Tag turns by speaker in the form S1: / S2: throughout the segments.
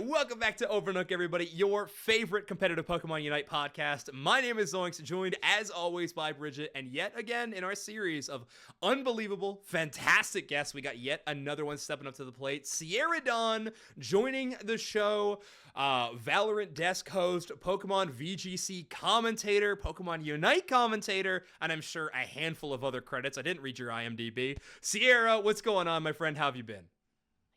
S1: welcome back to Overdunk, everybody, your favorite competitive Pokemon Unite podcast. My name is Zoinks, joined as always by Bridget, and yet again in our series of unbelievable, fantastic guests, we got yet another one stepping up to the plate. Sierra Dawn joining the show, Valorant desk host, Pokemon VGC commentator, Pokemon Unite commentator, and I'm sure a handful of other credits. I didn't read your IMDb. Sierra, what's going on, my friend? How have you been?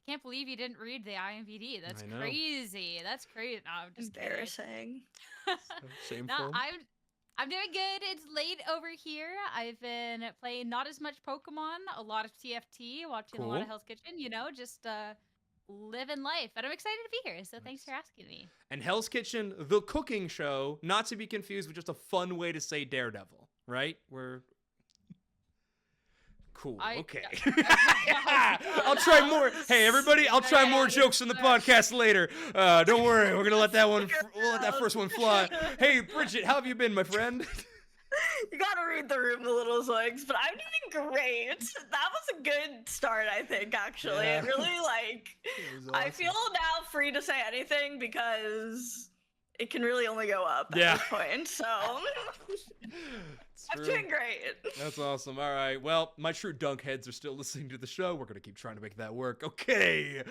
S2: Can't believe you didn't read the IMDb. That's crazy. That's crazy. No, I'm just
S3: embarrassing.
S1: Shameful.
S2: No, I'm doing good. It's late over here. I've been playing not as much Pokemon, a lot of TFT, watching a lot of Hell's Kitchen. You know, just living life. And I'm excited to be here. So thanks for asking me.
S1: And Hell's Kitchen, the cooking show, not to be confused with just a fun way to say Daredevil, right? Cool. Okay. I'll try more. Hey, everybody, I'll try more jokes in the podcast later. Don't worry. We're going to let that one, we'll let that first one fly. Hey, Bridget, how have you been, my friend?
S3: You gotta read the room a little, Zoinks, but I'm doing great. That was a good start, I think, actually.
S1: Yeah.
S3: It really, awesome. I feel now free to say anything because it can really only go up at this point, so... I'm doing great.
S1: That's awesome. All right. Well, my true dunk heads are still listening to the show. We're going to keep trying to make that work. Okay.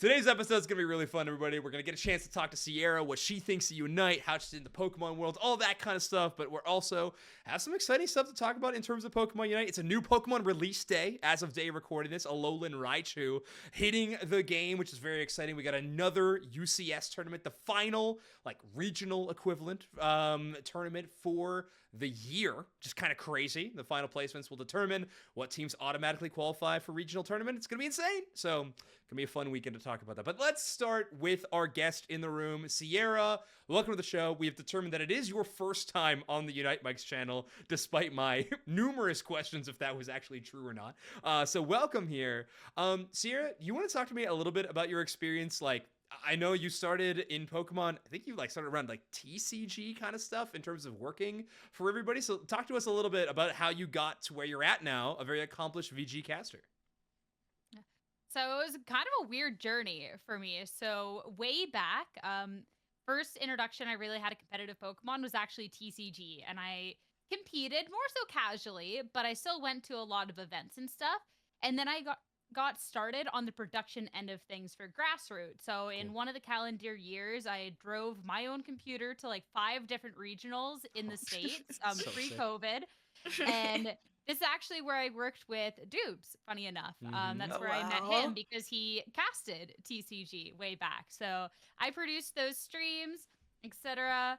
S1: Today's episode is going to be really fun, everybody. We're going to get a chance to talk to Sierra, what she thinks of Unite, how she's in the Pokemon world, all that kind of stuff. But we're also have some exciting stuff to talk about in terms of Pokemon Unite. It's a new Pokemon release day as of day recording this. Alolan Raichu hitting the game, which is very exciting. We got another UCS tournament, the final, regional equivalent tournament for the year. Just kind of crazy. The final placements will determine what teams automatically qualify for regional tournament. It's going to be insane. So it's going to be a fun weekend to talk about that. But let's start with our guest in the room, Sierra. Welcome to the show. We have determined that it is your first time on the Unite Mike's channel, despite my numerous questions if that was actually true or not. So welcome here. Sierra, you want to talk to me a little bit about your experience, I know you started in Pokemon, I think you started around TCG kind of stuff in terms of working for everybody. So talk to us a little bit about how you got to where you're at now, a very accomplished VG caster.
S2: So it was kind of a weird journey for me. So way back, first introduction I really had a competitive Pokemon was actually TCG. And I competed more so casually, but I still went to a lot of events and stuff. And then I got started on the production end of things for grassroots. So in one of the calendar years, I drove my own computer to 5 different regionals in the States, pre-COVID. And this is actually where I worked with Dubes, funny enough. That's where I met him because he casted TCG way back. So I produced those streams, etc.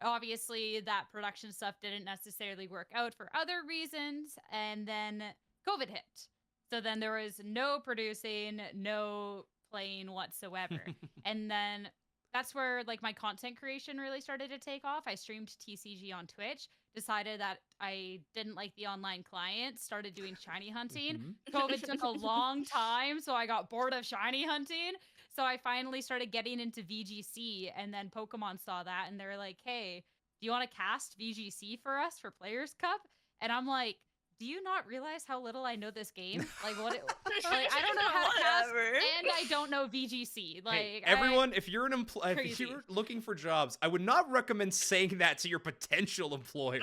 S2: Obviously, that production stuff didn't necessarily work out for other reasons. And then COVID hit. So then there was no producing, no playing whatsoever. And then that's where my content creation really started to take off. I streamed TCG on Twitch, decided that I didn't like the online client, started doing shiny hunting. COVID took a long time, so I got bored of shiny hunting. So I finally started getting into VGC, and then Pokemon saw that, and they were like, hey, do you want to cast VGC for us for Players Cup? And I'm like, do you not realize how little I know this game? I don't know how to cast, and I don't know VGC.
S1: Hey, everyone, if you're if you're looking for jobs, I would not recommend saying that to your potential employer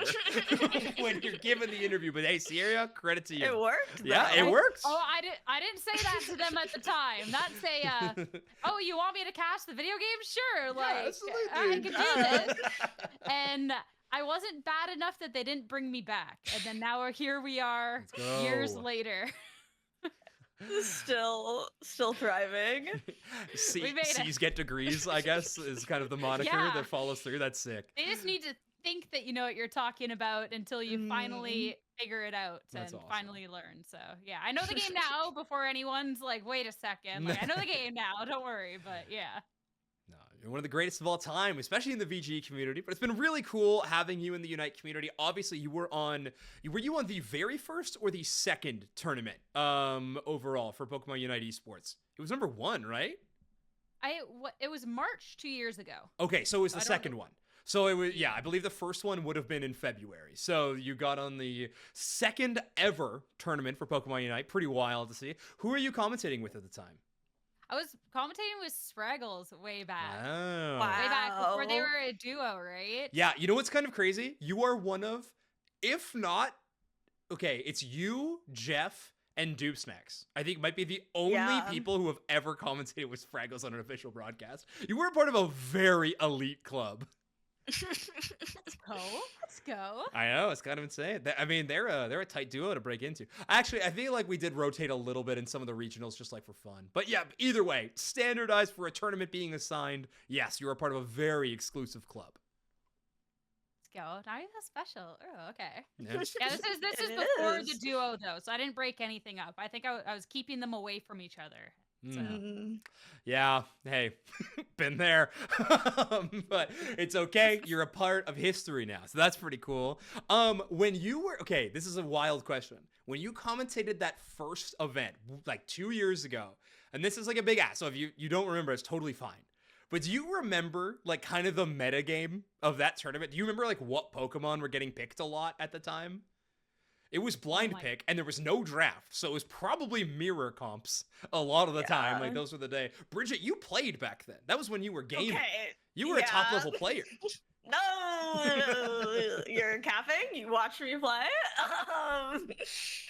S1: when you're given the interview. But hey, Sierra, credit to you.
S3: It worked.
S1: Yeah, it worked.
S2: Oh, I didn't say that to them at the time. That's oh, you want me to cast the video game? Sure, I can do this. And I wasn't bad enough that they didn't bring me back. And then now here we are years later.
S3: Still thriving.
S1: C's get degrees, I guess, is kind of the moniker that follows through. That's sick.
S2: They just need to think that you know what you're talking about until you finally figure it out and finally learn. So yeah, I know the game now before anyone's like, wait a second. I know the game now, don't worry, but yeah.
S1: No, you're one of the greatest of all time, especially in the VG community. But it's been really cool having you in the Unite community. Obviously, you were you on the very first or the second tournament overall for Pokemon Unite Esports? It was number 1, right?
S2: It was March 2 years ago.
S1: Okay, so it was the second one. So it was, I believe the first one would have been in February. So you got on the second ever tournament for Pokemon Unite. Pretty wild to see. Who are you commentating with at the time?
S2: I was commentating with Spraggles way back.
S1: Oh.
S3: Wow.
S2: Way back before they were a duo, right?
S1: Yeah, you know what's kind of crazy? You are one of, if not, okay, it's you, Jeff, and Dupe Snacks. I think might be the only people who have ever commentated with Spraggles on an official broadcast. You were a part of a very elite club.
S2: Let's go.
S1: I know, it's kind of insane. I mean, they're a tight duo to break into. Actually, I feel like we did rotate a little bit in some of the regionals just like for fun. But yeah, either way, standardized for a tournament being assigned. Yes, you're a part of a very exclusive club.
S2: Let's go. Not even that special. Oh, okay.
S1: Yeah.
S2: Yeah, this is before the duo though, so I didn't break anything up. I think I was keeping them away from each other. So.
S1: Yeah, hey, been there. But it's okay. You're a part of history now. So that's pretty cool. When you were, okay, this is a wild question. When you commentated that first event, like 2 years ago, and this is like a big ass, so if you don't remember, it's totally fine. But do you remember like kind of the meta game of that tournament? Do you remember like what Pokemon were getting picked a lot at the time? It was blind pick, and there was no draft, so it was probably mirror comps a lot of the time. Like, those were the day. Bridget, you played back then. That was when you were gaming.
S3: Okay.
S1: You were a top-level player.
S3: No, you're capping. You watched me play.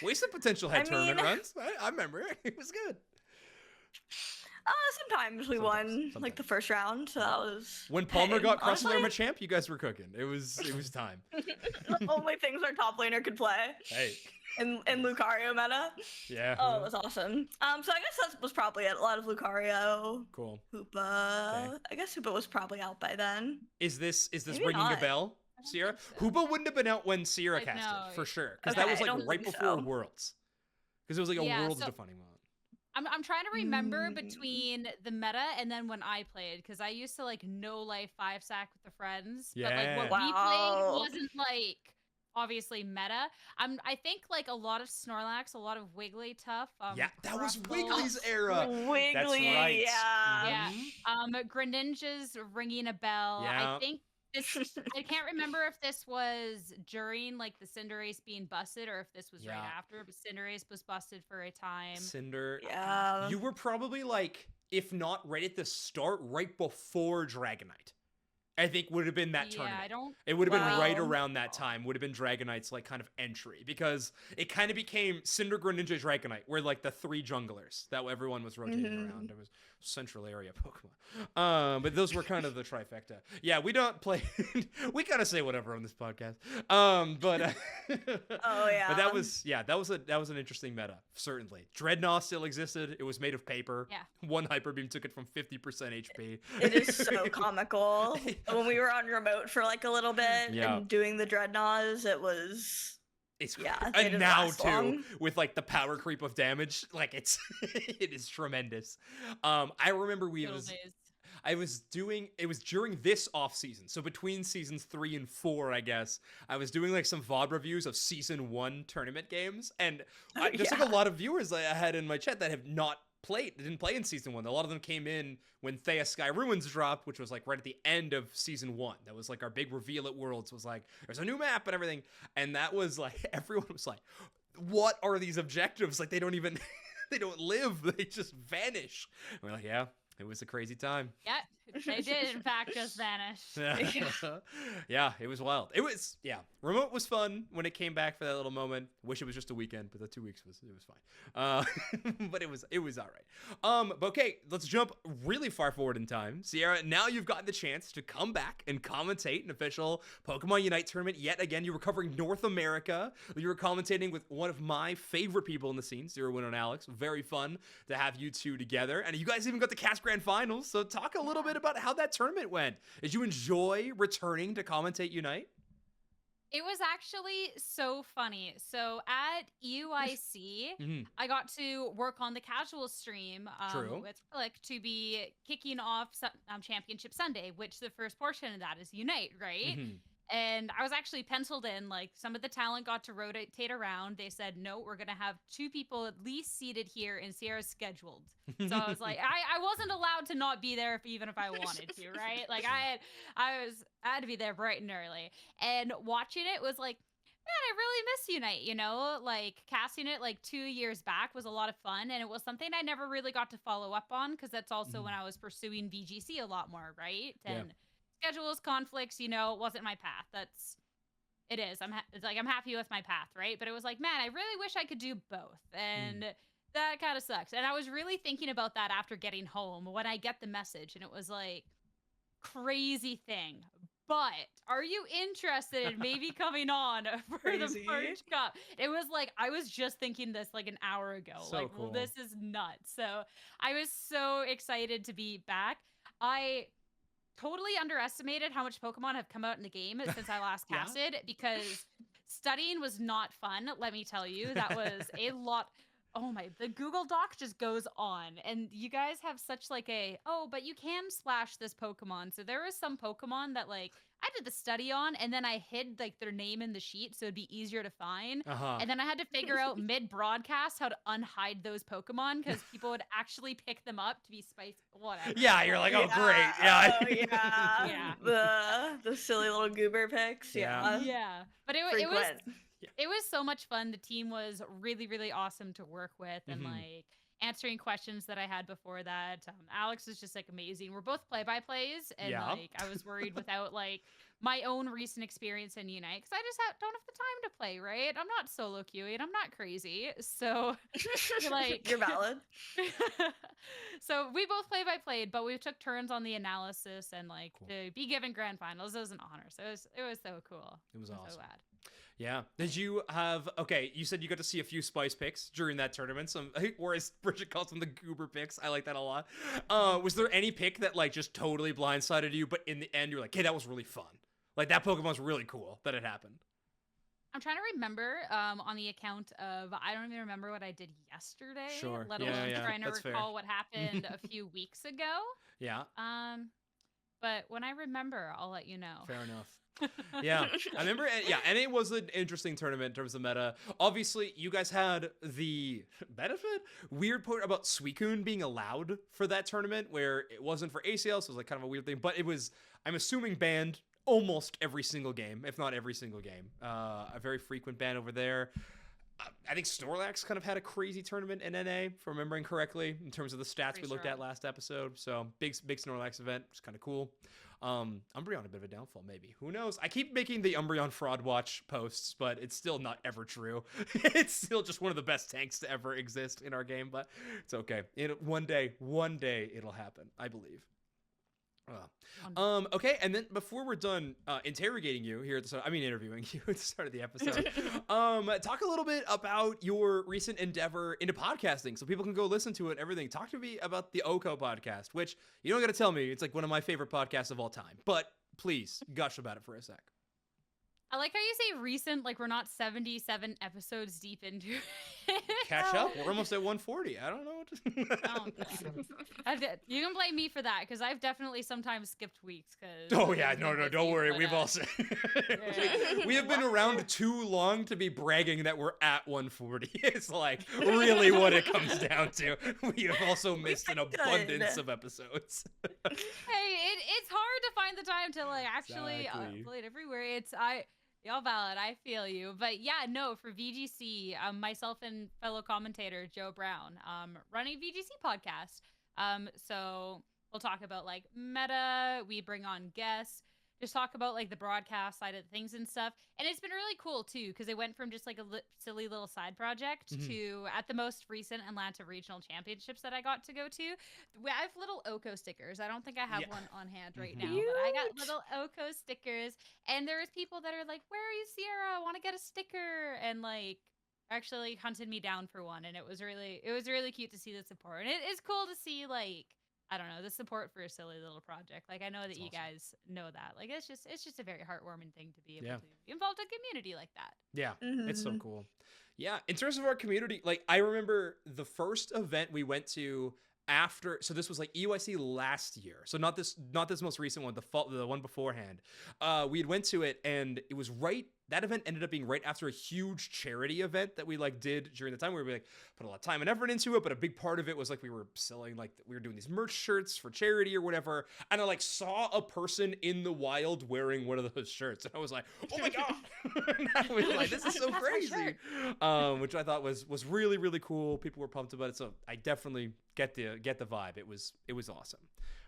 S1: Wasted Potential had tournament runs. I remember. It was good.
S3: Sometimes we won like the first round, so that was
S1: when Palmer got Crossing Machamp, you guys were cooking. It was time.
S3: The only things our top laner could play.
S1: Hey.
S3: In Lucario meta.
S1: Yeah.
S3: Oh, it was awesome. So I guess that was probably a lot of Lucario.
S1: Cool.
S3: Hoopa. Okay. I guess Hoopa was probably out by then.
S1: Is this
S3: Maybe
S1: ringing
S3: not.
S1: a bell, Sierra? So. Hoopa wouldn't have been out when Sierra casted, for sure. Because that was like right before Worlds. Because it was like a Worlds defining moment.
S2: I'm trying to remember between the meta and then when I played, because I used to like no life 5-sack with the friends.
S1: Yeah.
S2: But like what we played wasn't like obviously meta. I think like a lot of Snorlax, a lot of Wigglytuff.
S1: Yeah, that was Wiggly's era.
S3: Wiggly,
S1: that's right.
S3: Yeah.
S2: Yeah. Greninja's ringing a bell.
S1: Yeah.
S2: I think I can't remember if this was during like the Cinderace being busted or if this was right after, but Cinderace was busted for a time.
S1: Cinder.
S3: Yeah.
S1: You were probably like, if not right at the start, right before Dragonite. I think would have been that tournament. It would have been right around that time. Would have been Dragonite's like kind of entry, because it kind of became Cinder, Greninja, Dragonite, where like the three junglers that everyone was rotating around. It was central area Pokemon. But those were kind of the trifecta. Yeah, we don't play. We gotta say whatever on this podcast. But
S3: oh yeah.
S1: But that was an interesting meta. Certainly, Dreadnought still existed. It was made of paper.
S2: Yeah.
S1: One Hyper Beam took it from 50% HP.
S3: It is so comical. When we were on remote for like a little bit and doing the Dreadnoughts, it was.
S1: It's and now too with like the power creep of damage, like it is tremendous. I remember it was during this off season, so between seasons 3 and 4, I guess I was doing like some VOD reviews of season 1 tournament games, and there's like a lot of viewers I had in my chat that have didn't play in season 1. A lot of them came in when Thea Sky Ruins dropped, which was like right at the end of season 1. That was like our big reveal at Worlds, was like, there's a new map and everything. And that was like, everyone was like, what are these objectives? Like, they don't even, they don't live. They just vanish. And we're like, yeah, it was a crazy time.
S2: Yeah, they did in fact just vanish.
S1: Yeah, it was wild. Remote was fun when it came back for that little moment. Wish it was just a weekend, but the 2 weeks was fine. But it was all right. But okay, let's jump really far forward in time. Sierra, now you've gotten the chance to come back and commentate an official Pokemon Unite tournament yet again. You were covering North America. You were commentating with one of my favorite people in the scene, Zero Win and Alex. Very fun to have you two together, and you guys even got the cast grand finals. So talk a little bit about how that tournament went. Did you enjoy returning to commentate Unite?
S2: It was actually so funny. So at EUIC, I got to work on the casual stream with Relic to be kicking off Championship Sunday, which the first portion of that is Unite, right? And I was actually penciled in, like some of the talent got to rotate around. They said, no, we're going to have 2 people at least seated here, and Sierra's scheduled. So I was like, I wasn't allowed to not be there even if I wanted to, right? Like I had to be there bright and early. And watching it was like, I really miss Unite, you know, like casting it like 2 years back was a lot of fun. And it was something I never really got to follow up on because that's also when I was pursuing VGC a lot more, right? And schedules, conflicts, you know, it wasn't my path. It is. It's like I'm happy with my path, right? But it was like, man, I really wish I could do both. And that kind of sucks. And I was really thinking about that after getting home when I get the message and it was like, crazy thing. But are you interested in maybe coming on for the March Cup? It was like, I was just thinking this like an hour ago.
S1: So
S2: like,
S1: cool.
S2: well, this is nuts. So I was so excited to be back. I totally underestimated how much Pokemon have come out in the game since I last casted because studying was not fun. Let me tell you, that was a lot. Oh my, the Google Doc just goes on. And you guys have such like but you can splash this Pokemon. So there was some Pokemon that like I did the study on and then I hid like their name in the sheet so it'd be easier to find. And then I had to figure out mid-broadcast how to unhide those Pokemon because people would actually pick them up to be spicy. Whatever.
S1: Yeah, you're like, oh, great.
S3: Yeah. The silly little goober picks.
S2: Yeah. But it was so much fun. The team was really, really awesome to work with and like answering questions that I had before that. Alex is just like amazing. We're both play-by-plays and like I was worried without like my own recent experience in Unite because I just don't have the time to play, right? I'm not solo queuing. I'm not crazy. So like
S3: you're valid.
S2: So we both play-by-played, but we took turns on the analysis and like to be given grand finals. It was an honor. So it was so cool.
S1: It was awesome.
S2: So glad.
S1: Yeah. Did you have, you said you got to see a few spice picks during that tournament. Some, or as Bridget calls them, the goober picks. I like that a lot. Was there any pick that like just totally blindsided you, but in the end you're like, hey, that was really fun. Like that Pokemon's really cool that it happened.
S2: I'm trying to remember on the account of, I don't even remember what I did yesterday.
S1: Sure.
S2: Let alone trying to recall
S1: fair.
S2: what happened a few weeks ago.
S1: Yeah.
S2: But when I remember, I'll let you know.
S1: Fair enough. Yeah, I remember. Yeah, and it was an interesting tournament in terms of meta. Obviously, you guys had the weird part about Suicune being allowed for that tournament, where it wasn't for ACL, so it was like kind of a weird thing. But it was, I'm assuming, banned almost every single game, if not every single game. A very frequent ban over there. I think Snorlax kind of had a crazy tournament in NA, if I'm remembering correctly, in terms of the stats we looked at last episode. So big Snorlax event, which is kind of cool. Umbreon a bit of a downfall, maybe. Who knows? I keep making the Umbreon fraud watch posts, but it's still not ever true. It's still just one of the best tanks to ever exist in our game, but it's okay. One day it'll happen, I believe. Okay, and then before we're done interrogating you here at the start, interviewing you at the start of the episode, talk a little bit about your recent endeavor into podcasting so people can go listen to it and everything. Talk to me about the Oko podcast, which you don't got to tell me. It's like one of my favorite podcasts of all time, but please gush about it for a sec.
S2: I like how you say recent, like we're not 77 episodes deep into it.
S1: Catch up. We're almost at 140. I don't know.
S2: You can blame me for that because I've definitely sometimes skipped weeks.
S1: Oh yeah, no, don't worry. We've all said we have been around too long to be bragging that we're at 140. It's like really what it comes down to. We have also missed an abundance of episodes.
S2: Hey, it's hard to find the time to like actually upload everywhere. Y'all valid, I feel you. But yeah, no, for VGC, myself and fellow commentator Joe Brown, running VGC podcast. So we'll talk about like meta, we bring on guests, just talk about like the broadcast side of things and stuff. And it's been really cool too, because it went from just like a silly little side project to at the most recent Atlanta Regional Championships that I got to go to. I have little Oko stickers. I don't think I have one on hand right now, but I got little Oko stickers. And there's people that are like, "Where are you, Sierra? I want to get a sticker." And like actually hunted me down for one. And it was really cute to see the support. And it is cool to see like, I don't know, the support for a silly little project. Like I know that you guys know that. Like it's just a very heartwarming thing to be able to be involved in a community like that. Yeah,
S1: it's so cool. Yeah, in terms of our community, like I remember the first event we went to after, so this was like EUIC last year. So not this most recent one, the one beforehand. We had went to it and it was right that event ended up being right after a huge charity event that we like did during the time where we like put a lot of time and effort into it. But a big part of it was like we were selling, like we were doing these merch shirts for charity or whatever. And I like saw a person in the wild wearing one of those shirts. And I was like, oh my God. And I was like, this is so crazy. Which I thought was really, really cool. People were pumped about it. So I definitely get the vibe. It was awesome.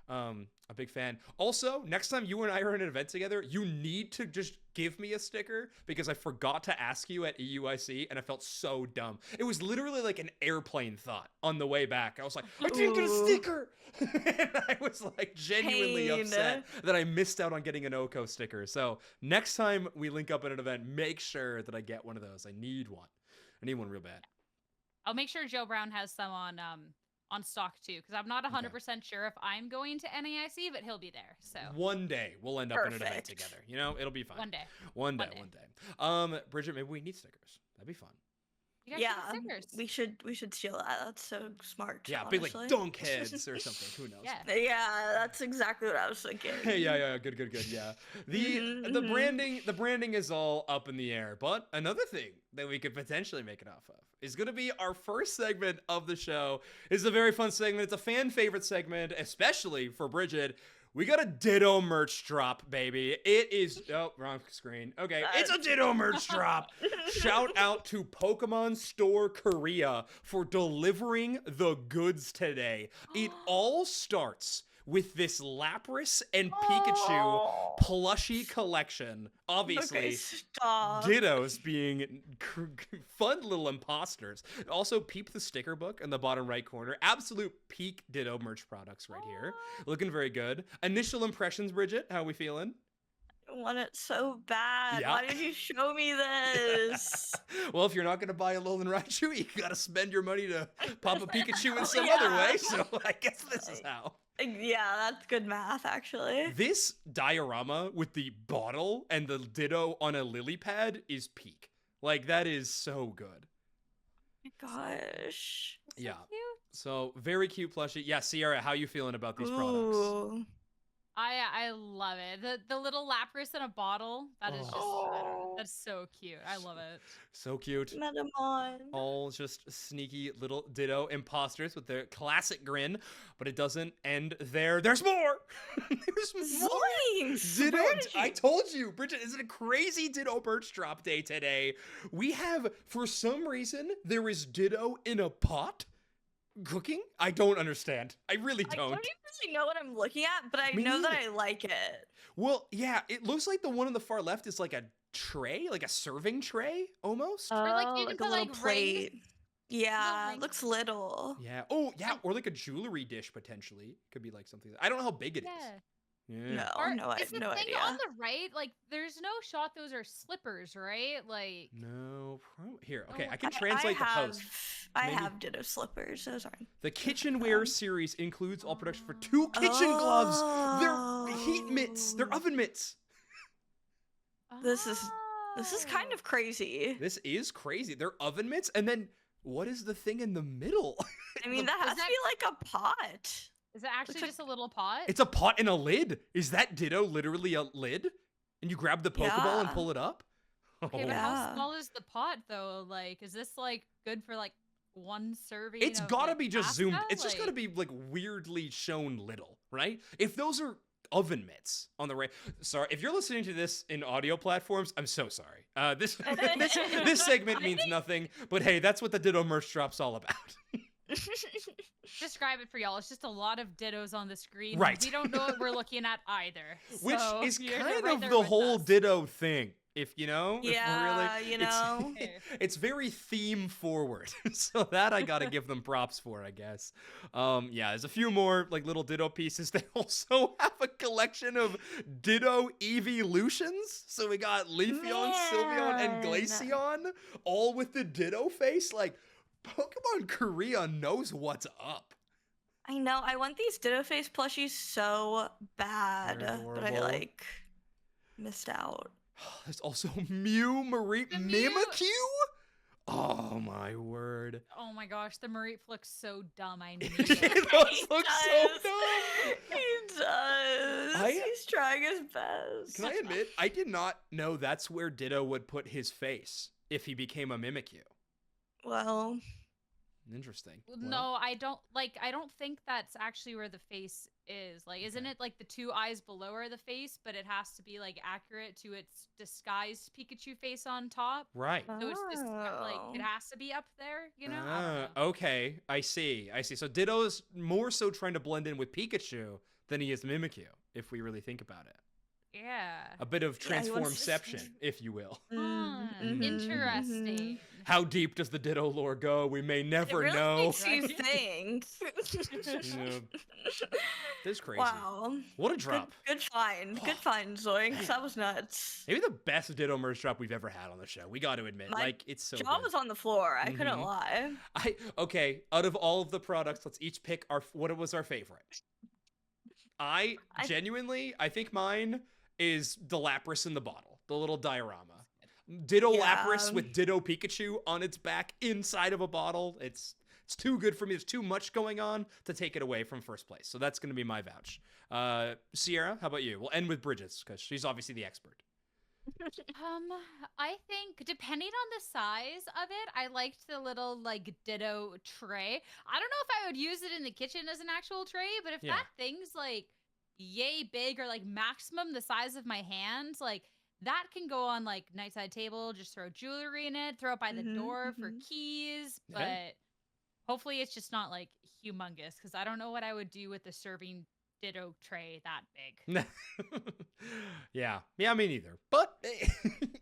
S1: A big fan. Also, next time you and I are in an event together, you need to just give me a sticker because I forgot to ask you at EUIC and I felt so dumb. It was literally like an airplane thought on the way back. I was like, I didn't get a sticker. And I was like genuinely upset that I missed out on getting an OCO sticker. So next time we link up at an event, make sure that I get one of those. I need one. I need one real bad.
S2: I'll make sure Joe Brown has some on stock too, because I'm not 100% sure if I'm going to NAIC, but he'll be there. So
S1: one day we'll end up in an event together. You know, it'll be fun. One day. Bridget, maybe we need stickers. That'd be fun.
S2: You guys should get stickers.
S3: we should steal that. That's so smart.
S1: Yeah,
S3: honestly.
S1: big like dunk heads or something. Who knows?
S3: Yeah, that's exactly what I was thinking.
S1: yeah, good. Yeah, the branding is all up in the air. But another thing that we could potentially make it off of is going to be our first segment of the show. It's a very fun segment. It's a fan favorite segment, especially for Bridget. We got a Ditto merch drop, baby. It is... Oh, wrong screen. Okay, it's a Ditto merch drop. Shout out to Pokemon Store Korea for delivering the goods today. It all starts with this Lapras and Pikachu plushie collection. Obviously, Dittos being fun little imposters. Also, peep the sticker book in the bottom right corner. Absolute peak Ditto merch products right here. Looking very good. Initial impressions, Bridget. How are we feeling?
S3: I want it so bad. Yeah. Why did you show me this?
S1: Well, if you're not going to buy a Alolan Raichu, you got to spend your money to pop a Pikachu in some other way. So I guess this is how.
S3: Yeah, that's good math, actually.
S1: This diorama with the bottle and the Ditto on a lily pad is peak. Like, that is so good.
S3: Oh my gosh.
S1: Yeah. So, very cute plushie. Yeah, Sierra, how you feeling about these products?
S2: I love it. The little Lapras in a bottle. That is just that's so cute. I love it.
S1: So cute.
S3: Metamon.
S1: All just sneaky little Ditto imposters with their classic grin, but it doesn't end there. There's more. There's more. Ditto. I told you, Bridget, is it a crazy Ditto merch drop day today? We have, for some reason, there is Ditto in a pot. Cooking? I don't understand. I really don't.
S3: I don't even know what I'm looking at, but I know that I like it.
S1: Well, yeah, it looks like the one on the far left is like a tray, like a serving tray, almost.
S2: Or like you can put
S3: a little plate. Rings. Yeah, it looks little.
S1: Yeah. Oh, yeah, or like a jewelry dish, potentially. Could be like something. I don't know how big it is. Yeah.
S3: No idea.
S2: On the right, like, there's no shot those are slippers, right? Like,
S1: no. Here, okay, I can translate the post.
S3: I have Ditto slippers. Those aren't.
S1: The kitchenware series includes all production for 2 kitchen gloves. They're heat mitts. They're oven mitts.
S3: This is kind of crazy.
S1: This is crazy. They're oven mitts, and then what is the thing in the middle?
S3: I mean, that has to be like a pot.
S2: Is it actually just a little pot?
S1: It's a pot and a lid. Is that Ditto literally a lid? And you grab the Pokeball and pull it up?
S2: Okay, but how small is the pot, though? Like, is this, like, good for, like, one serving?
S1: It's gotta be just zoomed. It's just gotta be, like, weirdly shown little, right? If those are oven mitts on the right. Sorry, if you're listening to this in audio platforms, I'm so sorry. This segment means nothing, but hey, that's what the Ditto merch drop's all about.
S2: Describe it for y'all. It's just a lot of Dittos on the screen.
S1: Right.
S2: We don't know what we're looking at either.
S1: Which is kind of the whole Ditto thing. If you know, it's very theme forward. So that I gotta give them props for, I guess. Yeah, there's a few more like little Ditto pieces. They also have a collection of Ditto evolutions. So we got Leafeon, Sylveon, and Glaceon, all with the Ditto face. Like, Pokemon Korea knows what's up.
S3: I know. I want these Ditto face plushies so bad, but I missed out.
S1: There's also Mimikyu. Oh my word.
S2: Oh my gosh, the Mareep looks so dumb. I need
S1: Those
S2: it.
S1: look so dumb.
S3: He does. He's trying his best.
S1: Can I admit, I did not know that's where Ditto would put his face if he became a Mimikyu.
S3: Well,
S1: Interesting.
S2: No, I don't think that's actually where the face is. Like, isn't it like the two eyes below are the face, but it has to be like accurate to its disguised Pikachu face on top?
S1: Right.
S2: So it's just like it has to be up there, you know? I don't know.
S1: Okay, I see. So Ditto's more so trying to blend in with Pikachu than he is Mimikyu, if we really think about it.
S2: Yeah.
S1: A bit of transformception, if you will.
S2: Interesting.
S1: How deep does the Ditto lore go? We may never
S3: it really
S1: know.
S3: Makes you think.
S1: This is crazy.
S3: Wow.
S1: What a drop.
S3: Good find. Good find, Zoinks. That was nuts.
S1: Maybe the best Ditto merge drop we've ever had on the show. We got to admit. It's so
S3: jaw
S1: good.
S3: was on the floor. I couldn't lie.
S1: Okay, out of all of the products, let's each pick what was our favorite. I genuinely, I think mine is the Lapras in the bottle, the little diorama. Ditto Lapras with Ditto Pikachu on its back inside of a bottle. It's too good for me. There's too much going on to take it away from first place. So that's going to be my vouch. Sierra, how about you? We'll end with Bridget's because she's obviously the expert.
S2: I think depending on the size of it, I liked the little like Ditto tray. I don't know if I would use it in the kitchen as an actual tray, but if that thing's like yay big or like maximum the size of my hands, like that can go on like nightside table, just throw jewelry in it, throw it by the door for keys, but hopefully it's just not like humongous because I don't know what I would do with the serving Ditto tray that big.
S1: Yeah, me neither. But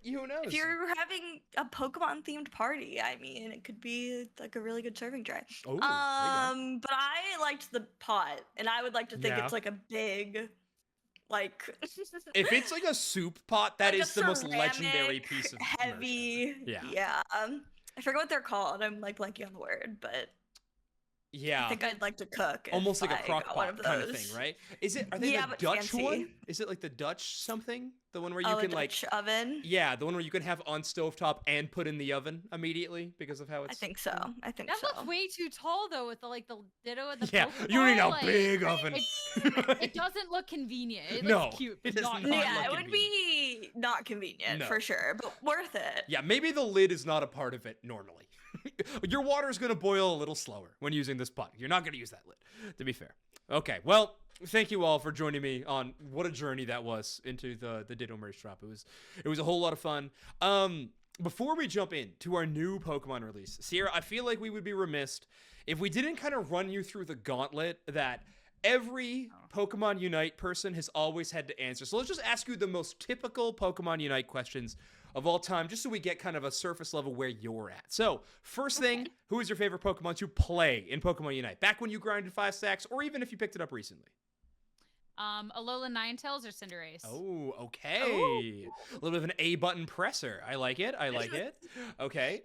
S1: who knows?
S3: If you're having a Pokemon themed party, I mean, it could be like a really good serving tray.
S1: Oh,
S3: but I liked the pot, and I would like to think it's like a big, like.
S1: If it's like a soup pot, that
S3: like
S1: is the most legendary piece of
S3: heavy. Yeah. I forget what they're called. I'm like blanking on the word, but.
S1: Yeah.
S3: I think I'd like to cook.
S1: Almost like a crock pot kind of thing, right? Are they the Dutch one? Is it like the Dutch something? The one where you can like
S3: oven?
S1: Yeah, the one where you can have on stovetop and put in the oven immediately because of how it's
S3: I think so.
S2: That looks way too tall though with the Ditto and the
S1: Pokeball. You need a big oven.
S2: It doesn't look convenient. It looks cute, but not
S3: it would be not convenient for sure, but worth it.
S1: Yeah, maybe the lid is not a part of it normally. Your water is going to boil a little slower when using this pot. You're not going to use that lid, to be fair. Okay, well, thank you all for joining me on what a journey that was into the Ditto merge drop. It was a whole lot of fun. Before we jump into our new Pokemon release, Sierra, I feel like we would be remiss if we didn't kind of run you through the gauntlet that every Pokemon Unite person has always had to answer. So let's just ask you the most typical Pokemon Unite questions of all time, just so we get kind of a surface level where you're at. So, first thing, who is your favorite Pokemon to play in Pokemon Unite? Back when you grinded 5 stacks, or even if you picked it up recently?
S2: Alolan Ninetales or Cinderace?
S1: Oh, okay. A little bit of an A button presser. I like it. Okay.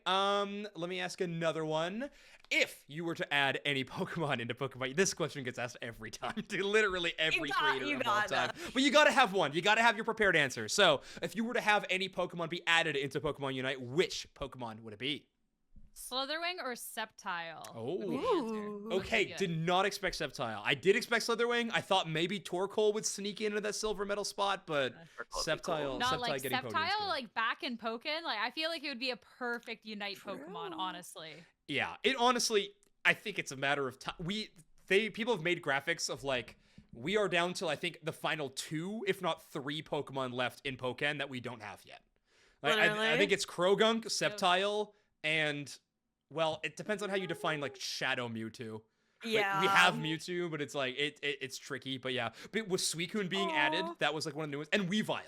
S1: Let me ask another one. If you were to add any Pokemon into Pokemon, this question gets asked every time to literally every creator of all time. But you got to have one. You got to have your prepared answer. So, if you were to have any Pokemon be added into Pokemon Unite, which Pokemon would it be?
S2: Slitherwing or Sceptile?
S1: Oh, okay. Did not expect Sceptile. I did expect Slitherwing. I thought maybe Torkoal would sneak into that silver medal spot, but Sceptile.
S2: Not like
S1: getting
S2: Sceptile, like back in Pokken. Like I feel like it would be a perfect Unite Pokemon, honestly.
S1: Yeah, it honestly, I think it's a matter of time. People have made graphics of like we are down to I think the final 2, if not 3 Pokemon left in Pokken that we don't have yet. Like, I think it's Krogunk, Sceptile. And, well, it depends on how you define, like, Shadow Mewtwo.
S3: Yeah.
S1: Like, we have Mewtwo, but it's, like, it's tricky. But, yeah. But with Suicune being added, that was, like, one of the new ones. And Weavile.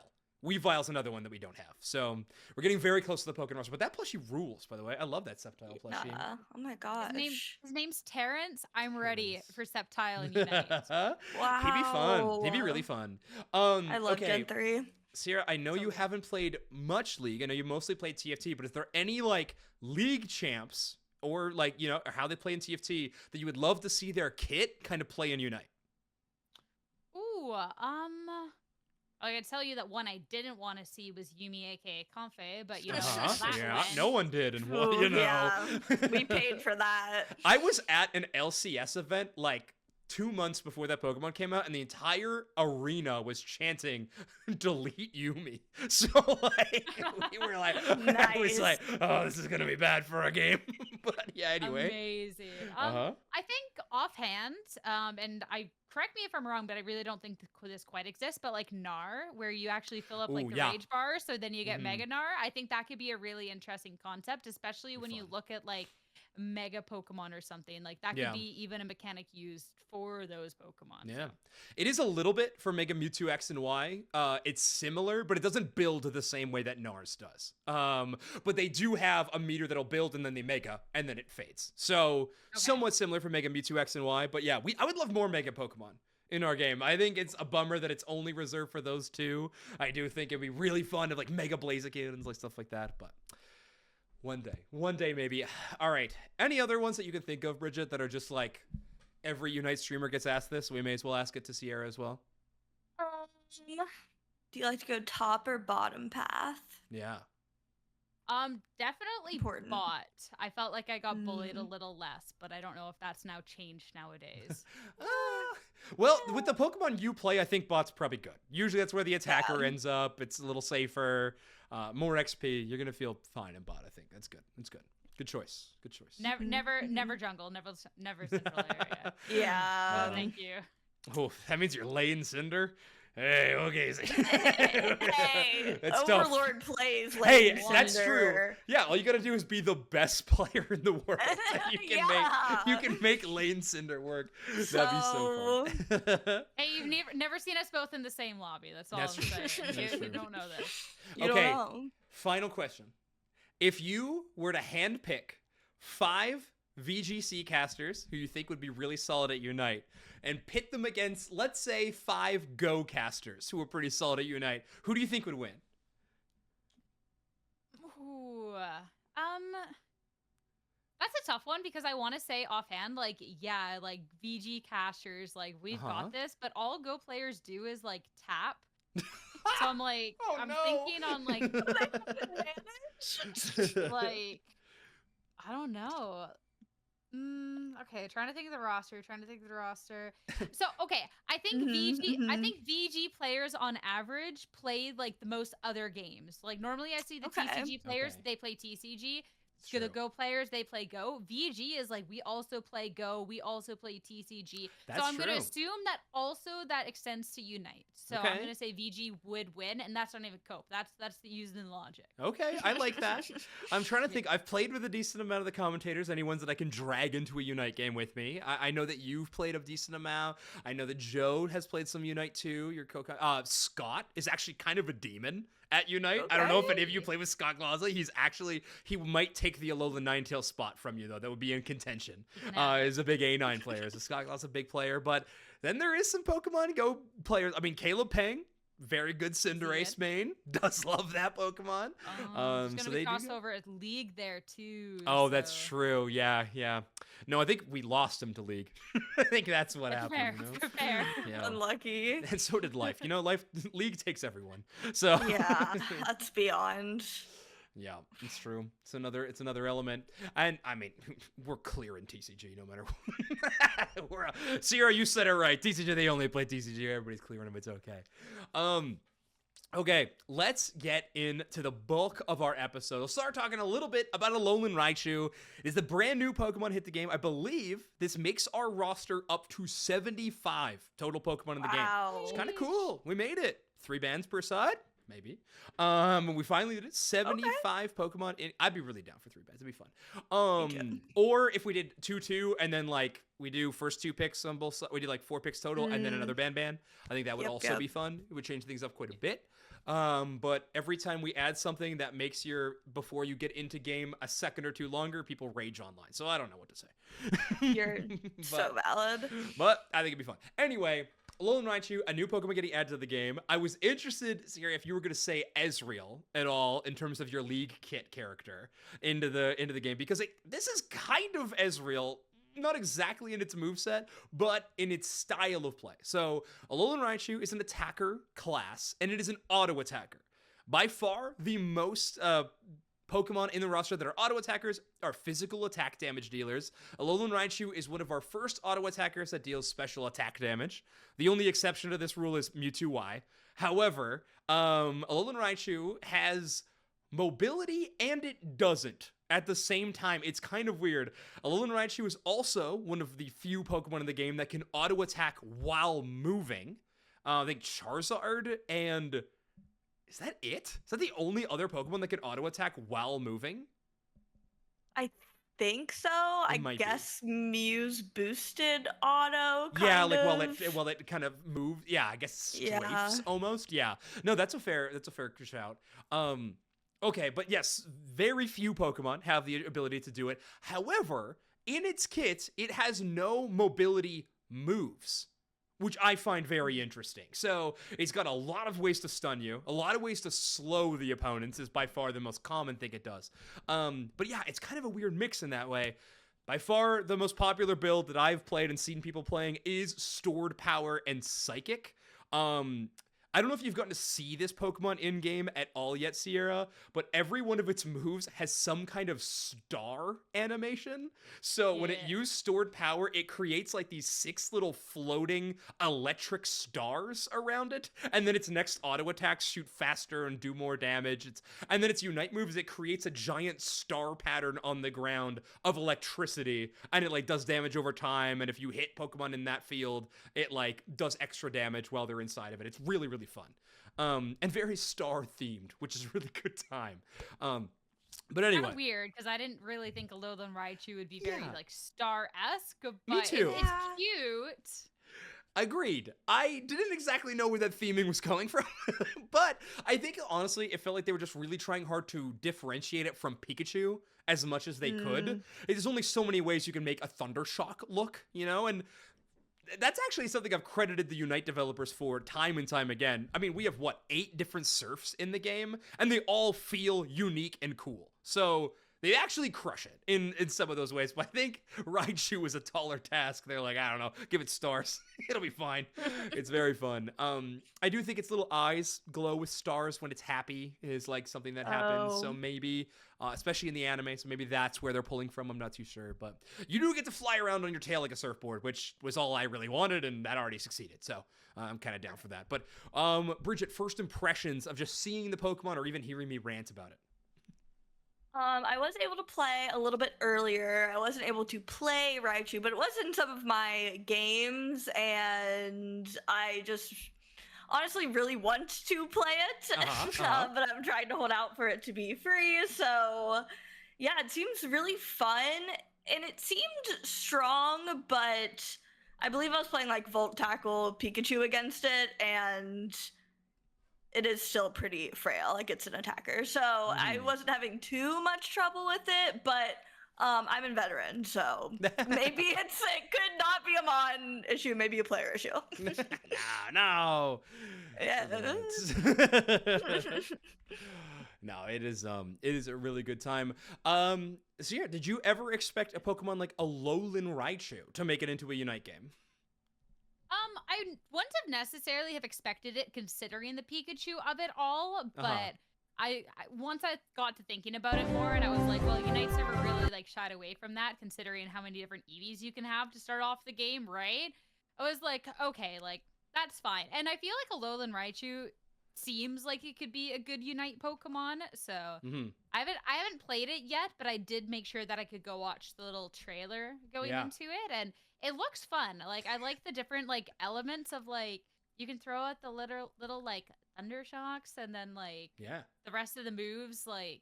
S1: Weavile's another one that we don't have. So, we're getting very close to the Pokemon roster. But that plushie rules, by the way. I love that Sceptile plushie.
S3: Yeah. Oh, my gosh.
S2: His name's Terrence. I'm ready for Sceptile and Unite.
S3: Wow.
S1: He'd be fun. He'd be really fun.
S3: I love Gen 3.
S1: Sierra, I know you haven't played much League. I know you mostly played TFT, but is there any, like, League champs or, like, you know, how they play in TFT that you would love to see their kit kind of play in Unite?
S2: Ooh, I can tell you that one I didn't want to see was Yumi, aka Confe, but you know
S1: Uh-huh.
S2: how that
S1: Yeah,
S2: went.
S1: no one did, and well,
S3: Ooh,
S1: you know.
S3: yeah. We paid for that.
S1: I was at an LCS event like 2 months before that Pokemon came out, and the entire arena was chanting "Delete Yumi." So like, we were like, I was
S3: Nice.
S1: like, oh, this is gonna be bad for our game. But yeah, anyway.
S2: Amazing.
S1: Uh-huh.
S2: I think offhand, and I correct me if I'm wrong, but I really don't think this quite exists. But like Gnar, where you actually fill up like
S1: Ooh,
S2: the
S1: yeah.
S2: rage bar, so then you get
S1: Mhm.
S2: Mega Gnar. I think that could be a really interesting concept, especially when you
S1: Fun.
S2: look at like Mega Pokemon or something. Like that could
S1: Yeah.
S2: be even a mechanic used for those Pokemon.
S1: Yeah. It is a little bit for Mega Mewtwo X and Y. It's similar, but it doesn't build the same way that Nars does. But they do have a meter that'll build and then they Mega, and then it fades. So somewhat similar for Mega Mewtwo X and Y. But yeah, I would love more Mega Pokemon in our game. I think it's a bummer that it's only reserved for those two. I do think it'd be really fun to like Mega Blaziken and like stuff like that, but one day maybe. All right. Any other ones that you can think of, Bridget, that are just like every Unite streamer gets asked this? We may as well ask it to Sierra as well.
S3: Do you like to go top or bottom path?
S1: Yeah.
S2: Definitely
S3: Important.
S2: bot. I felt like I got bullied a
S3: Mm.
S2: little less, but I don't know if that's now changed nowadays.
S1: Well, with the Pokemon you play, I think bot's probably good. Usually that's where the attacker
S3: Yeah.
S1: ends up. It's a little safer, more XP. You're gonna feel fine in bot. I think that's good. That's good. Good choice. Good choice.
S2: Never jungle, never central area.
S3: Yeah.
S2: Oh, thank you.
S1: Oh, that means you're laying Cinder. Hey, okay.
S3: Hey,
S1: That's tough.
S3: Overlord plays.
S1: Hey,
S3: Lane
S1: that's true.
S3: Wonder.
S1: Yeah, all you gotta do is be the best player in the world. And you can make Lane Cinder work. That'd be so fun.
S2: Hey, you've never seen us both in the same lobby. That's all
S1: That's
S2: I'm
S1: true.
S2: saying.
S1: That's
S2: You
S1: true.
S2: don't know this.
S3: You
S1: Okay.
S3: don't know.
S1: Final question. If you were to handpick 5 VGC casters who you think would be really solid at Unite and pit them against, let's say, 5 Go casters who are pretty solid at Unite, who do you think would win?
S2: Ooh, that's a tough one because I want to say offhand, like, yeah, like VG casters, like we've
S1: Uh-huh.
S2: got this, but all Go players do is like tap. So I'm like,
S1: Oh,
S2: I'm
S1: no.
S2: thinking on like, like, I don't know. Okay, trying to think of the roster. So, okay, I think I think VG players on average play like the most other games. Like normally I see the
S3: Okay.
S2: TCG players,
S1: Okay.
S2: they play TCG.
S1: It's
S2: The
S1: true.
S2: Go players, they play Go. VG is like, we also play Go. We also play TCG.
S1: That's
S2: so I'm going to
S1: true.
S2: assume that also that extends to Unite. So
S1: Okay.
S2: I'm going to say VG would win, and that's not even cope. That's using the logic.
S1: Okay, I like that. I'm trying to think. I've played with a decent amount of the commentators, any ones that I can drag into a Unite game with me. I know that you've played a decent amount. I know that Joe has played some Unite too. Your Scott is actually kind of a demon at Unite. I don't know if any of you play with Scott Glazley. He might take the Alolan Ninetale spot from you though. That would be in contention. Is a big A9 player. So Scott Glazley's a big player, but then there is some Pokemon Go players. I mean, Caleb Peng, very good Cinderace main. Does love that Pokemon.
S2: There's
S1: So
S2: going to
S1: they
S2: be
S1: do go-
S2: crossover at League there too.
S1: Oh, that's
S2: so-
S1: true. Yeah. No, I think we lost him to League. I think that's what happened. You know?
S2: Fair.
S1: Yeah.
S3: Unlucky.
S1: And so did life. You know, League takes everyone. So
S3: Yeah, that's beyond.
S1: yeah, it's true. It's another element. And I mean, we're clear in TCG no matter what. Sierra, you said it right. TCG, they only play TCG. Everybody's clearing them. It's okay. Okay, let's get into the bulk of our episode. We'll start talking a little bit about Alolan Raichu. It is the brand new Pokemon hit the game. I believe this makes our roster up to 75 total Pokemon in the game.
S3: Wow.
S1: It's kind of cool. We made it. 3 bands per side. Maybe. We finally did it. 75 Pokemon. I'd be really down for 3 bands. It'd be fun. Or if we did 2-2 and then like we do first 2 picks on both sides. We did like 4 picks total and then another band. I think that would also be fun. It would change things up quite a bit. But every time we add something that makes before you get into game a second or 2 longer, people rage online. So I don't know what to say.
S3: You're so valid.
S1: But I think it'd be fun. Anyway, Alolan Raichu, a new Pokemon getting added to the game. I was interested, Sierra, if you were going to say Ezreal at all in terms of your League Kit character into the game, because this is kind of Ezreal not exactly in its moveset, but in its style of play. So Alolan Raichu is an attacker class, and it is an auto attacker. By far, the most Pokemon in the roster that are auto attackers are physical attack damage dealers. Alolan Raichu is one of our first auto attackers that deals special attack damage. The only exception to this rule is Mewtwo Y. However, Alolan Raichu has mobility and it doesn't at the same time. It's kind of weird. Alolan Raichu is also one of the few Pokemon in the game that can auto attack while moving. I think Charizard and... Is that it? Is that the only other Pokemon that can auto attack while moving?
S3: I think so. I guess Mew's boosted auto.
S1: Yeah, like while it kind of moves. Yeah, I guess strafes almost. Yeah. No, that's a fair shout. Okay, but yes, very few Pokemon have the ability to do it. However, in its kit, it has no mobility moves, which I find very interesting. So it's got a lot of ways to stun you, a lot of ways to slow the opponents is by far the most common thing it does. But yeah, it's kind of a weird mix in that way. By far, the most popular build that I've played and seen people playing is Stored Power and Psychic. I don't know if you've gotten to see this Pokemon in-game at all yet, Sierra, but every one of its moves has some kind of star animation. So when it uses Stored Power, it creates like these 6 little floating electric stars around it, and then its next auto attacks shoot faster and do more damage. And then its Unite moves, it creates a giant star pattern on the ground of electricity, and it like does damage over time, and if you hit Pokemon in that field, it like does extra damage while they're inside of it. It's really, really fun. And very star themed, which is a really good time. But anyway.
S2: Kind of weird, because I didn't really think Alolan Raichu would be very like star-esque, but
S1: Me too.
S2: It's cute.
S1: Agreed. I didn't exactly know where that theming was coming from, but I think honestly, it felt like they were just really trying hard to differentiate it from Pikachu as much as they could. There's only so many ways you can make a Thundershock look, you know, and that's actually something I've credited the Unite developers for time and time again. I mean, we have, 8 different Surfs in the game, and they all feel unique and cool. So they actually crush it in some of those ways. But I think Raichu was a taller task. They're like, I don't know, give it stars. It'll be fine. It's very fun. I do think its little eyes glow with stars when it's happy is like something that happens. So maybe, especially in the anime, so maybe that's where they're pulling from. I'm not too sure. But you do get to fly around on your tail like a surfboard, which was all I really wanted, and that already succeeded. So I'm kind of down for that. But Bridget, first impressions of just seeing the Pokemon or even hearing me rant about it?
S3: I was able to play a little bit earlier. I wasn't able to play Raichu, but it was in some of my games, and I just honestly really want to play it, but I'm trying to hold out for it to be free. So yeah, it seems really fun, and it seemed strong, but I believe I was playing like Volt Tackle Pikachu against it, and it is still pretty frail, like it's an attacker. So I wasn't having too much trouble with it, but I'm a veteran, so maybe it could not be a Mon issue, maybe a player issue.
S1: No.
S3: Yeah.
S1: No, it is a really good time. So yeah, did you ever expect a Pokemon like Alolan Raichu to make it into a Unite game?
S2: I wouldn't have necessarily have expected it considering the Pikachu of it all, but I once I got to thinking about it more, and I was like, well, Unite's never really like shied away from that, considering how many different Eevees you can have to start off the game, right? I was like, okay, like that's fine, and I feel like Alolan Raichu seems like it could be a good Unite Pokemon, so I haven't played it yet, but I did make sure that I could go watch the little trailer going into it, and it looks fun. Like I like the different like elements of like you can throw out the little like thunder shocks, and then like the rest of the moves like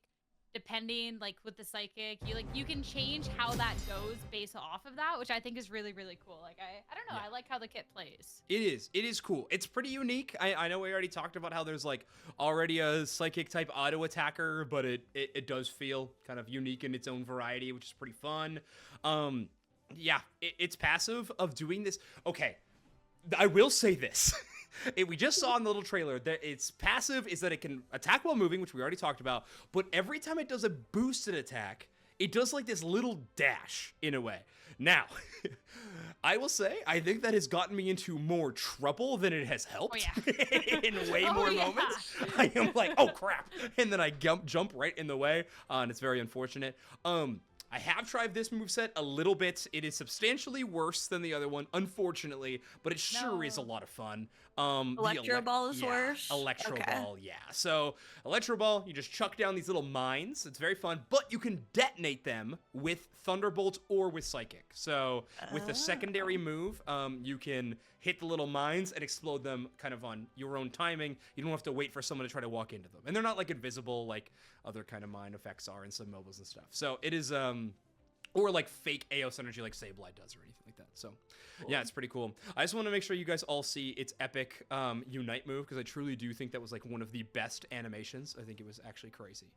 S2: depending like with the psychic, you can change how that goes based off of that, which I think is really, really cool. Like I don't know, I like how the kit plays.
S1: It is cool. It's pretty unique. I know we already talked about how there's like already a psychic type auto attacker, but it does feel kind of unique in its own variety, which is pretty fun. It's passive of doing this. Okay, I will say this. We just saw in the little trailer that its passive is that it can attack while moving, which we already talked about, but every time it does a boosted attack, it does like this little dash in a way. Now, I will say, I think that has gotten me into more trouble than it has helped in way more moments. I am like, oh crap, and then I jump right in the way, and it's very unfortunate. I have tried this moveset a little bit. It is substantially worse than the other one, unfortunately, but it sure is a lot of fun.
S3: Electro Ball is worse?
S1: Electro Ball, yeah. So, Electro Ball, you just chuck down these little mines. It's very fun, but you can detonate them with Thunderbolt or with Psychic. So, with the secondary move, you can hit the little mines and explode them kind of on your own timing. You don't have to wait for someone to try to walk into them. And they're not like invisible like other kind of mine effects are in some MOBAs and stuff. So, it is, or like fake AOS energy like Sableye does or anything like that. So, yeah, it's pretty cool. I just want to make sure you guys all see its epic Unite move, because I truly do think that was like one of the best animations. I think it was actually crazy.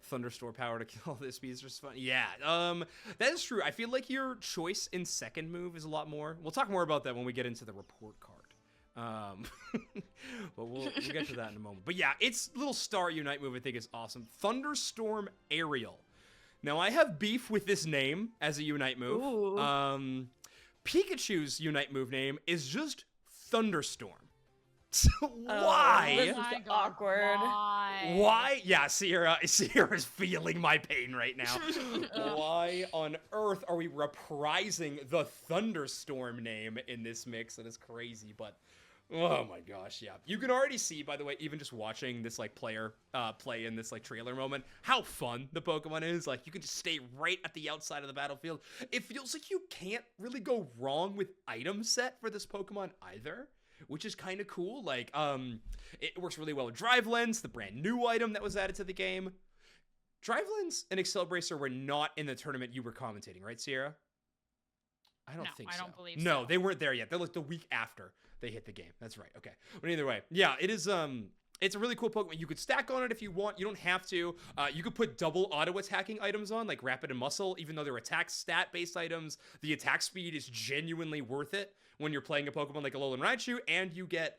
S1: Thunderstore power to kill this beast is fun. Yeah, that is true. I feel like your choice in second move is a lot more. We'll talk more about that when we get into the report card. But we'll get to that in a moment. But yeah, its little star Unite move I think is awesome. Thunderstorm Aerial. Now I have beef with this name as a Unite move.
S3: Ooh.
S1: Pikachu's Unite move name is just Thunderstorm. So why?
S3: This is awkward.
S1: Why? Yeah, Sierra's feeling my pain right now. Why on earth are we reprising the Thunderstorm name in this mix? That is crazy, but oh my gosh, yeah. You can already see, by the way, even just watching this like player play in this like trailer moment, how fun the Pokemon is. Like you can just stay right at the outside of the battlefield. It feels like you can't really go wrong with item set for this Pokemon either, which is kind of cool. Like, it works really well with Drive Lens, the brand new item that was added to the game. Drive Lens and Excel Bracer were not in the tournament you were commentating, right, Sierra? I don't think so.
S2: I don't believe so.
S1: No, they weren't there yet. They're like the week after they hit the game. That's right. Okay. But either way, yeah, it is, it's a really cool Pokemon. You could stack on it if you want. You don't have to. You could put double auto-attacking items on, like Rapid and Muscle, even though they're attack stat-based items. The attack speed is genuinely worth it when you're playing a Pokemon like Alolan Raichu, and you get...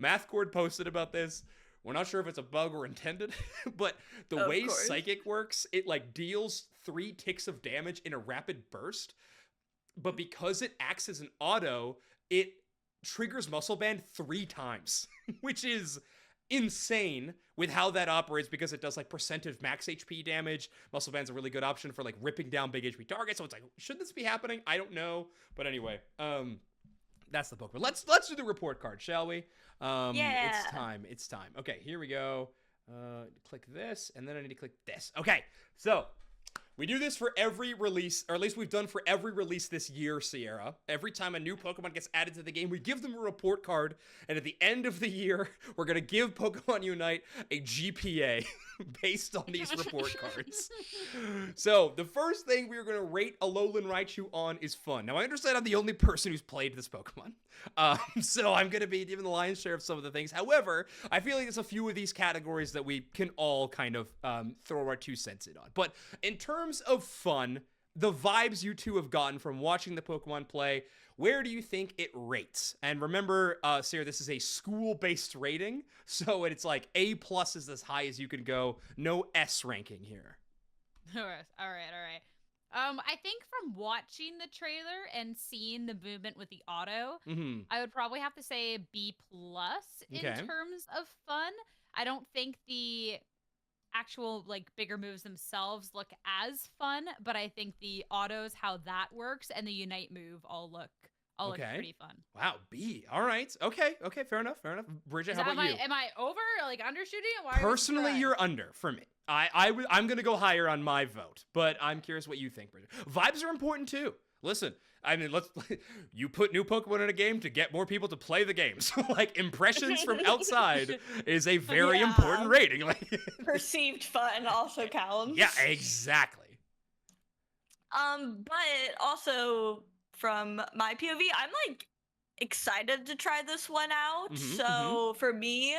S1: MathCord posted about this. We're not sure if it's a bug or intended, but the way Psychic works, it like deals 3 ticks of damage in a rapid burst, but because it acts as an auto, it triggers Muscle Band 3 times, which is insane with how that operates, because it does like percentage max HP damage. Muscle Band's a really good option for like ripping down big HP targets, so it's like, should this be happening? I don't know, but anyway, that's the Pokemon. Let's do the report card, shall we?
S3: Yeah.
S1: It's time. Okay, here we go. Click this, and then I need to click this. Okay, so we do this for every release, or at least we've done for every release this year, Sierra. Every time a new Pokemon gets added to the game, we give them a report card, and at the end of the year, we're going to give Pokemon Unite a GPA based on these report cards. So, the first thing we're going to rate Alolan Raichu on is fun. Now, I understand I'm the only person who's played this Pokemon, so I'm going to be giving the lion's share of some of the things. However, I feel like there's a few of these categories that we can all kind of throw our 2 cents in on. But in terms of fun, the vibes you two have gotten from watching the Pokemon play, where do you think it rates? And remember, Sarah, this is a school-based rating, so it's like A+ is as high as you can go. No S ranking here.
S2: All right. I think from watching the trailer and seeing the movement with the auto, I would probably have to say B+ in terms of fun. I don't think the actual like bigger moves themselves look as fun, but I think the autos, how that works, and the Unite move all look pretty fun.
S1: Wow, B. All right. Okay, fair enough. Bridget, how about you?
S2: Am I over, like undershooting? Why
S1: Personally, you're under for me. I'm going to go higher on my vote, but I'm curious what you think, Bridget. Vibes are important too. Listen, I mean, you put new Pokemon in a game to get more people to play the game. So, like, impressions from outside is a very important rating. Like,
S3: perceived fun also counts.
S1: Yeah, exactly.
S3: But also from my POV, I'm like excited to try this one out. So for me,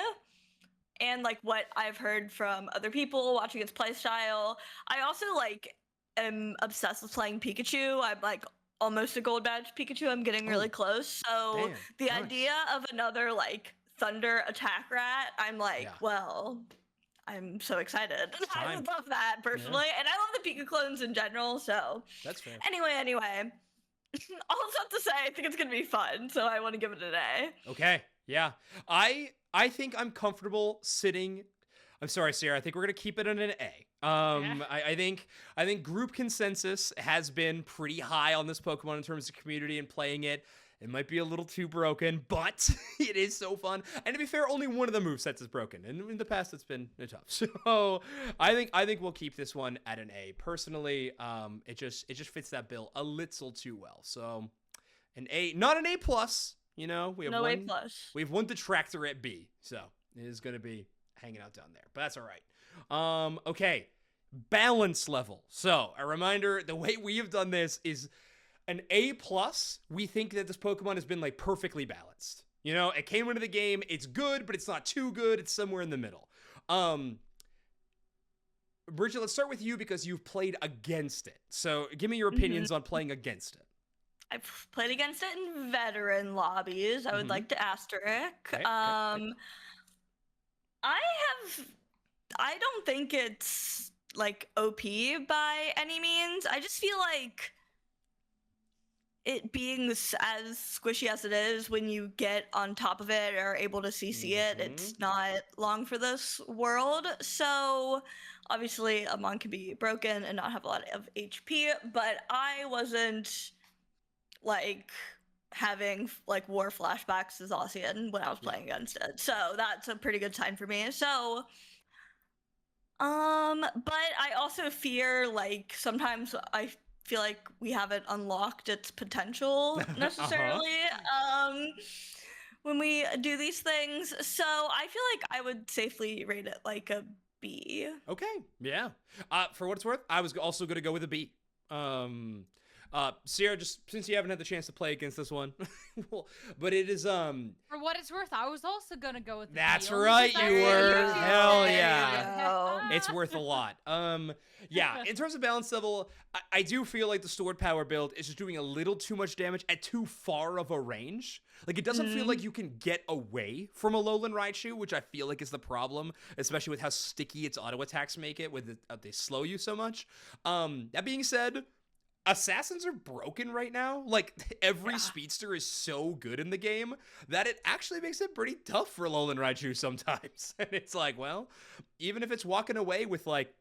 S3: and like what I've heard from other people watching its playstyle, I also like am obsessed with playing Pikachu. I'm like almost a gold badge Pikachu. I'm getting really close. So the idea of another like thunder attack rat, I'm like, well, I'm so excited. I
S1: time.
S3: love that personally, and I love the Pika clones in general. So
S1: That's fair.
S3: anyway, all that's have to say, I think it's gonna be fun. So I want to give it an A.
S1: Okay. Yeah. I think I'm comfortable sitting. I'm sorry, Sarah. I think we're gonna keep it in an A. I think group consensus has been pretty high on this Pokemon in terms of community and playing it. It might be a little too broken, but it is so fun. And to be fair, only one of the movesets is broken, and in the past it's been tough. So I think we'll keep this one at an A. Personally, it just fits that bill a little too well. So an A, not an A plus. You know, we have
S3: No
S1: one
S3: A plus.
S1: we have one detractor at B, so it is going to be hanging out down there. But that's all right. Okay, balance level. So a reminder: the way we have done this is an A plus. We think that this Pokemon has been like perfectly balanced. You know, it came into the game. It's good, but it's not too good. It's somewhere in the middle. Bridget, let's start with you because you've played against it. So give me your opinions on playing against it.
S3: I've played against it in veteran lobbies. I would like to asterisk.
S1: Okay.
S3: I don't think it's like OP by any means. I just feel like it being as squishy as it is, when you get on top of it or are able to CC it, it's not long for this world. So obviously a mon can be broken and not have a lot of HP, but I wasn't like having like war flashbacks as Ossian when I was playing against it. So that's a pretty good sign for me. So but I also fear like sometimes I feel like we haven't unlocked its potential necessarily when we do these things. So I feel like I would safely rate it like a B.
S1: Okay, yeah. For what it's worth, I was also going to go with a B. Sierra, just since you haven't had the chance to play against this one, well, but it is
S2: For what it's worth, I was also gonna go with the
S1: That's
S2: B,
S1: right,
S2: because
S1: you
S2: I
S1: were.
S2: really
S1: Hell
S2: did.
S1: yeah. It's worth a lot. Yeah, in terms of balance level, I do feel like the stored power build is just doing a little too much damage at too far of a range. Like, it doesn't feel like you can get away from Alolan Raichu, which I feel like is the problem, especially with how sticky its auto attacks make it, with they slow you so much. That being said, assassins are broken right now. Like, every speedster is so good in the game that it actually makes it pretty tough for Alolan Raichu sometimes. And it's like, well, even if it's walking away with like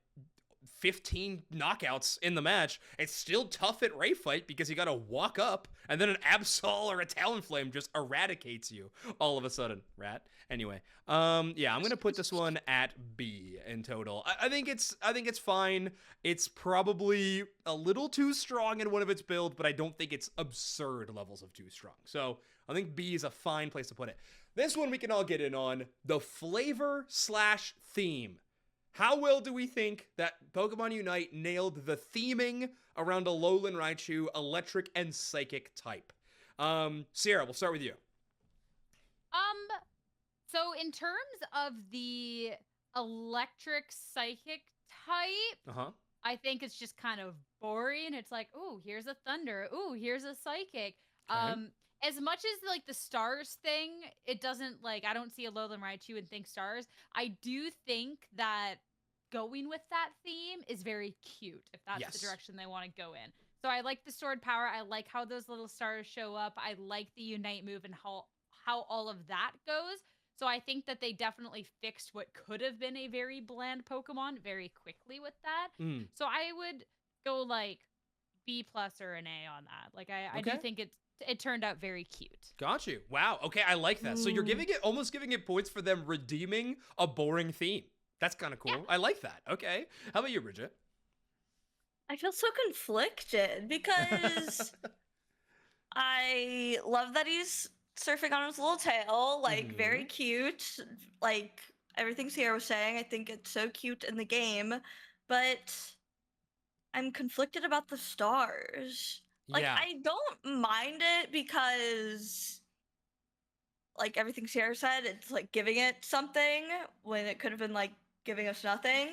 S1: 15 knockouts in the match, it's still tough at Ray Fight because you gotta walk up and then an Absol or a Talonflame just eradicates you all of a sudden. Rat. Anyway, yeah, I'm gonna put this one at B in total. I think it's fine. It's probably a little too strong in one of its builds, but I don't think it's absurd levels of too strong. So I think B is a fine place to put it. This one we can all get in on: the flavor/theme. How well do we think that Pokemon Unite nailed the theming around Alolan Raichu, electric and psychic type? Sierra, we'll start with you.
S2: So in terms of the electric psychic type, I think it's just kind of boring. It's like, ooh, here's a thunder. Ooh, here's a psychic. As much as like the stars thing, it doesn't like, I don't see Alolan Raichu and think stars. I do think that going with that theme is very cute, if that's the direction they want to go in. So I like the stored power. I like how those little stars show up. I like the Unite move and how all of that goes. So I think that they definitely fixed what could have been a very bland Pokemon very quickly with that. So I would go like B plus or an A on that. Like I do think it turned out very cute.
S1: Got you. Wow. Okay, I like that. So you're almost giving it points for them redeeming a boring theme. That's kind of cool. Yeah. I like that. Okay. How about you, Bridget?
S3: I feel so conflicted because I love that he's surfing on his little tail, like very cute. Like everything Sierra was saying, I think it's so cute in the game, but I'm conflicted about the stars. Like I don't mind it because like everything Sierra said, it's like giving it something when it could have been like giving us nothing.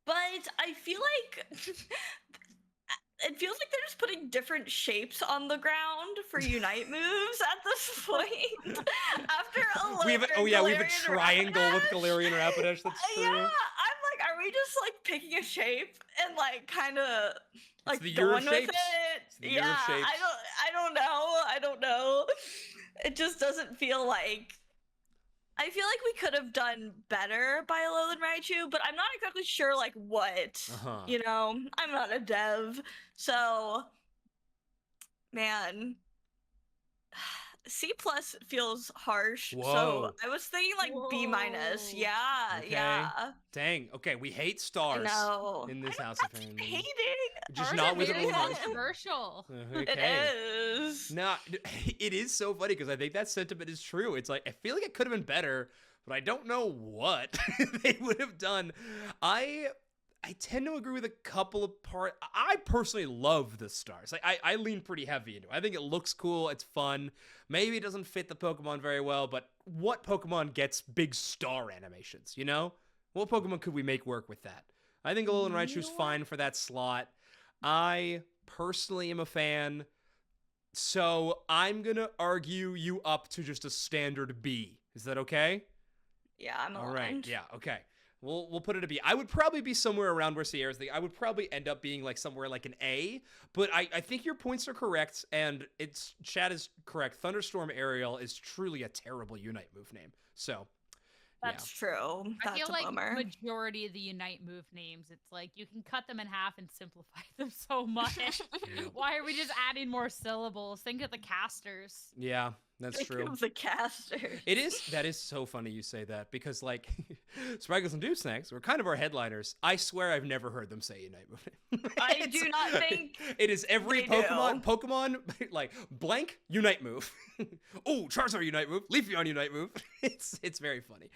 S3: But I feel like it feels like they're just putting different shapes on the ground for Unite moves at this point. After
S1: We have we have a
S3: Galarian
S1: triangle with
S3: Rapidash.
S1: Galarian Rapidash. That's true.
S3: Yeah, I'm like, are we just like picking a shape and like kind of like
S1: the year of
S3: going with
S1: shapes.
S3: it?
S1: It's the year of
S3: Yeah,
S1: shapes.
S3: I don't know. It just doesn't feel like. I feel like we could have done better by Alolan Raichu, but I'm not exactly sure like what.
S1: Uh-huh.
S3: You know, I'm not a dev, so man, C plus feels harsh.
S1: Whoa.
S3: So I was thinking like B minus.
S2: Whoa.
S3: Yeah,
S1: Okay.
S3: yeah.
S1: Dang. Okay, we hate
S3: I
S1: stars
S3: know.
S1: in this
S3: I
S1: house
S3: know,
S1: of
S3: that's
S1: fandom.
S3: hating.
S1: Just
S2: Ours
S1: not
S2: are
S1: with
S2: very
S1: Alolan Raichu.
S2: controversial.
S1: Okay.
S3: It is.
S1: No, it is so funny because I think that sentiment is true. It's like I feel like it could have been better, but I don't know what they would have done. I tend to agree with a couple of parts. I personally love the stars. Like I lean pretty heavy into it. I think it looks cool. It's fun. Maybe it doesn't fit the Pokemon very well, but what Pokemon gets big star animations, you know? What Pokemon could we make work with that? I think Alolan Raichu's fine for that slot. I personally am a fan, so I'm gonna argue you up to just a standard B. Is that okay?
S3: Yeah, I'm
S1: All
S3: aligned.
S1: right. Yeah. Okay. We'll put it a B. I would probably be somewhere around where Sierra's the. I would probably end up being like somewhere like an A. But I think your points are correct, and Chad is correct. Thunderstorm Aerial is truly a terrible Unite move name. So.
S3: That's true. That's
S2: I feel
S3: a
S2: like
S3: bummer.
S2: majority of the Unite move names, it's like you can cut them in half and simplify them so much. Why are we just adding more syllables? Think of the casters.
S1: Yeah, that's
S3: Think
S1: true.
S3: of the caster.
S1: It is. That is so funny you say that because like Spraggles and Dude Snacks were kind of our headliners. I swear I've never heard them say Unite move name.
S3: I do not think
S1: it is every
S3: they
S1: Pokemon like blank Unite move. Oh, Charizard Unite move, Leafeon Unite move. It's very funny.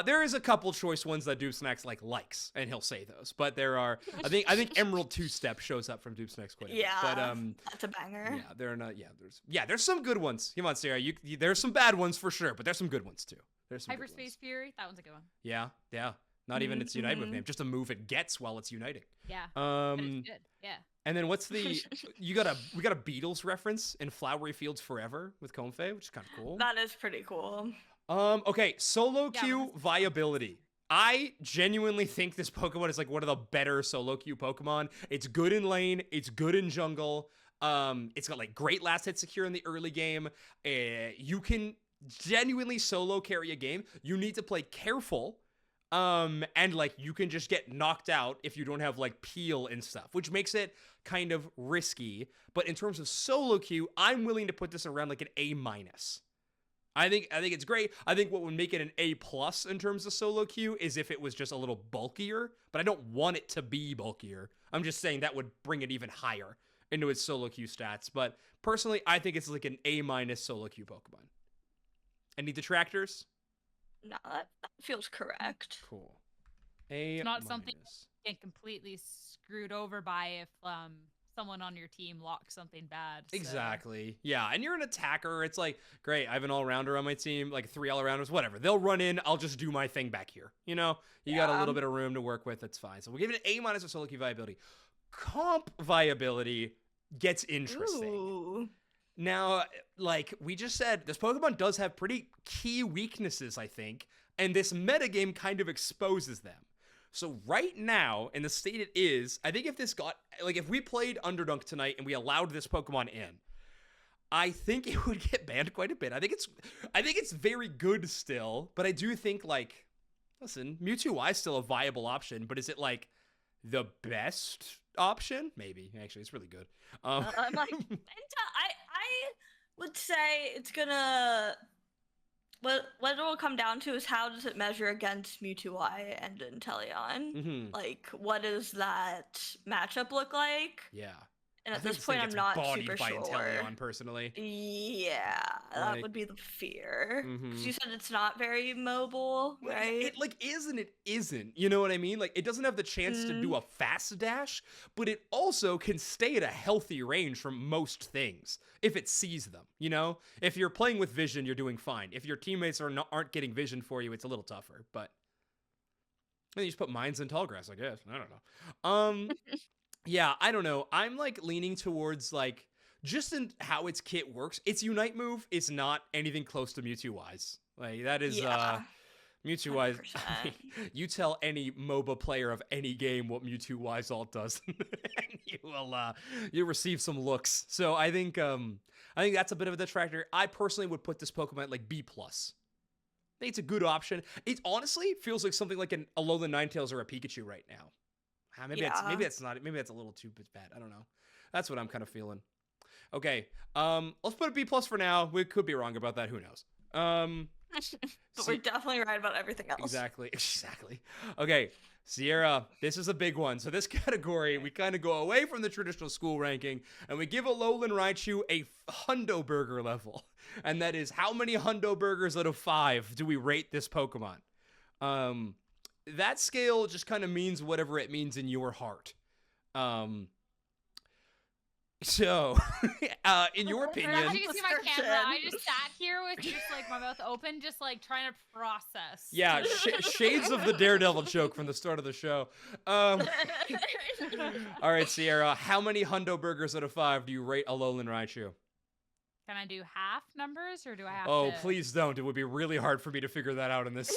S1: There is a couple choice ones that Dude Snacks likes, and he'll say those. But there are, I think Emerald Two Step shows up from Dude Snacks quite a bit.
S3: Yeah,
S1: But
S3: that's a banger.
S1: yeah, they're not. There's some good ones. Come on, Sarah. There's some bad ones for sure, but there's some good ones too. There's some good
S2: Hyperspace
S1: ones.
S2: Fury, that one's a good one.
S1: Yeah. Not even its Unite move
S3: Mhm.
S1: name, just a move it gets while it's uniting.
S2: Yeah. But it's good. Yeah.
S1: And then what's the we got a Beatles reference in Flowery Fields Forever with Comfey, which is kind of cool.
S3: That is pretty cool.
S1: Okay, solo
S2: Yeah,
S1: queue viability. I genuinely think this Pokemon is like one of the better solo queue Pokemon. It's good in lane, it's good in jungle. It's got like great last hit secure in the early game. You can genuinely solo carry a game. You need to play careful. And like you can just get knocked out if you don't have like peel and stuff, which makes it kind of risky. But in terms of solo queue, I'm willing to put this around like an A minus. I think it's great. I think what would make it an A plus in terms of solo queue is if it was just a little bulkier, but I don't want it to be bulkier. I'm just saying that would bring it even higher into its solo queue stats. But personally, I think it's like an A minus solo queue Pokemon. Any detractors?
S3: No, that feels correct.
S1: Cool. A
S2: It's not
S1: minus.
S2: something Get completely screwed over by if someone on your team locks something bad. So.
S1: Exactly. Yeah, and you're an attacker. It's like, great, I have an all-rounder on my team, like 3 all-arounders, whatever. They'll run in, I'll just do my thing back here. You know, you got a
S3: Yeah.
S1: little bit of room to work with, that's fine. So we'll give it an A minus for solo queue viability. Comp viability gets interesting.
S3: Ooh.
S1: Now, like we just said, this Pokemon does have pretty key weaknesses, I think, and this metagame kind of exposes them. So right now, in the state it is, I think if we played Overdunk tonight and we allowed this Pokemon in, I think it would get banned quite a bit. I think it's very good still, but I do think like, listen, Mewtwo Y is still a viable option, but is it like the best option? Maybe. Actually, it's really good.
S3: I'm like, I would say it's gonna. What it will come down to is how does it measure against Mewtwo Y and Inteleon?
S1: Mhm.
S3: Like, what does that matchup look like?
S1: Yeah.
S3: And
S1: I
S3: at this
S1: just
S3: point,
S1: think
S3: I'm
S1: it's
S3: not
S1: bodied
S3: super
S1: by
S3: sure.
S1: Inteleon, personally.
S3: Yeah, that
S1: Like-
S3: would be the fear. 'Cause
S1: Mhm.
S3: you said it's not very mobile,
S1: Well,
S3: right?
S1: It like is and it isn't. You know what I mean? Like it doesn't have the chance to do a fast dash, but it also can stay at a healthy range from most things if it sees them. You know, if you're playing with vision, you're doing fine. If your teammates aren't getting vision for you, it's a little tougher. But then you just put mines in tall grass, I guess. I don't know. Yeah, I don't know. I'm like leaning towards like just in how its kit works. Its Unite move is not anything close to Mewtwo wise. Like that is
S3: Yeah,
S1: Mewtwo wise.
S3: 100%.
S1: You tell any MOBA player of any game what Mewtwo wise alt does, and you will you receive some looks. So I think that's a bit of a detractor. I personally would put this Pokemon at like B plus. I think it's a good option. It honestly feels like something like an Alolan Ninetales or a Pikachu right now. Maybe that's not. Maybe that's a little too bad. I don't know. That's what I'm kind of feeling. Okay. Let's put a B plus for now. We could be wrong about that. Who knows?
S3: But we're definitely right about everything else.
S1: Exactly. Okay, Sierra, this is a big one. So this category, we kind of go away from the traditional school ranking, and we give Alolan Raichu a Hundo Burger level. And that is, how many Hundo Burgers out of 5 do we rate this Pokemon? That scale just kind of means whatever it means in your heart. So, in your opinion,
S2: How do you see my camera? I just sat here with just like my mouth open, just like trying to process.
S1: yeah, shades of the Daredevil joke from the start of the show. All right, Sierra, how many Hundo Burgers out of 5 do you rate Alolan Raichu?
S2: Can I do half numbers or do I have to?
S1: Oh, please don't. It would be really hard for me to figure that out in this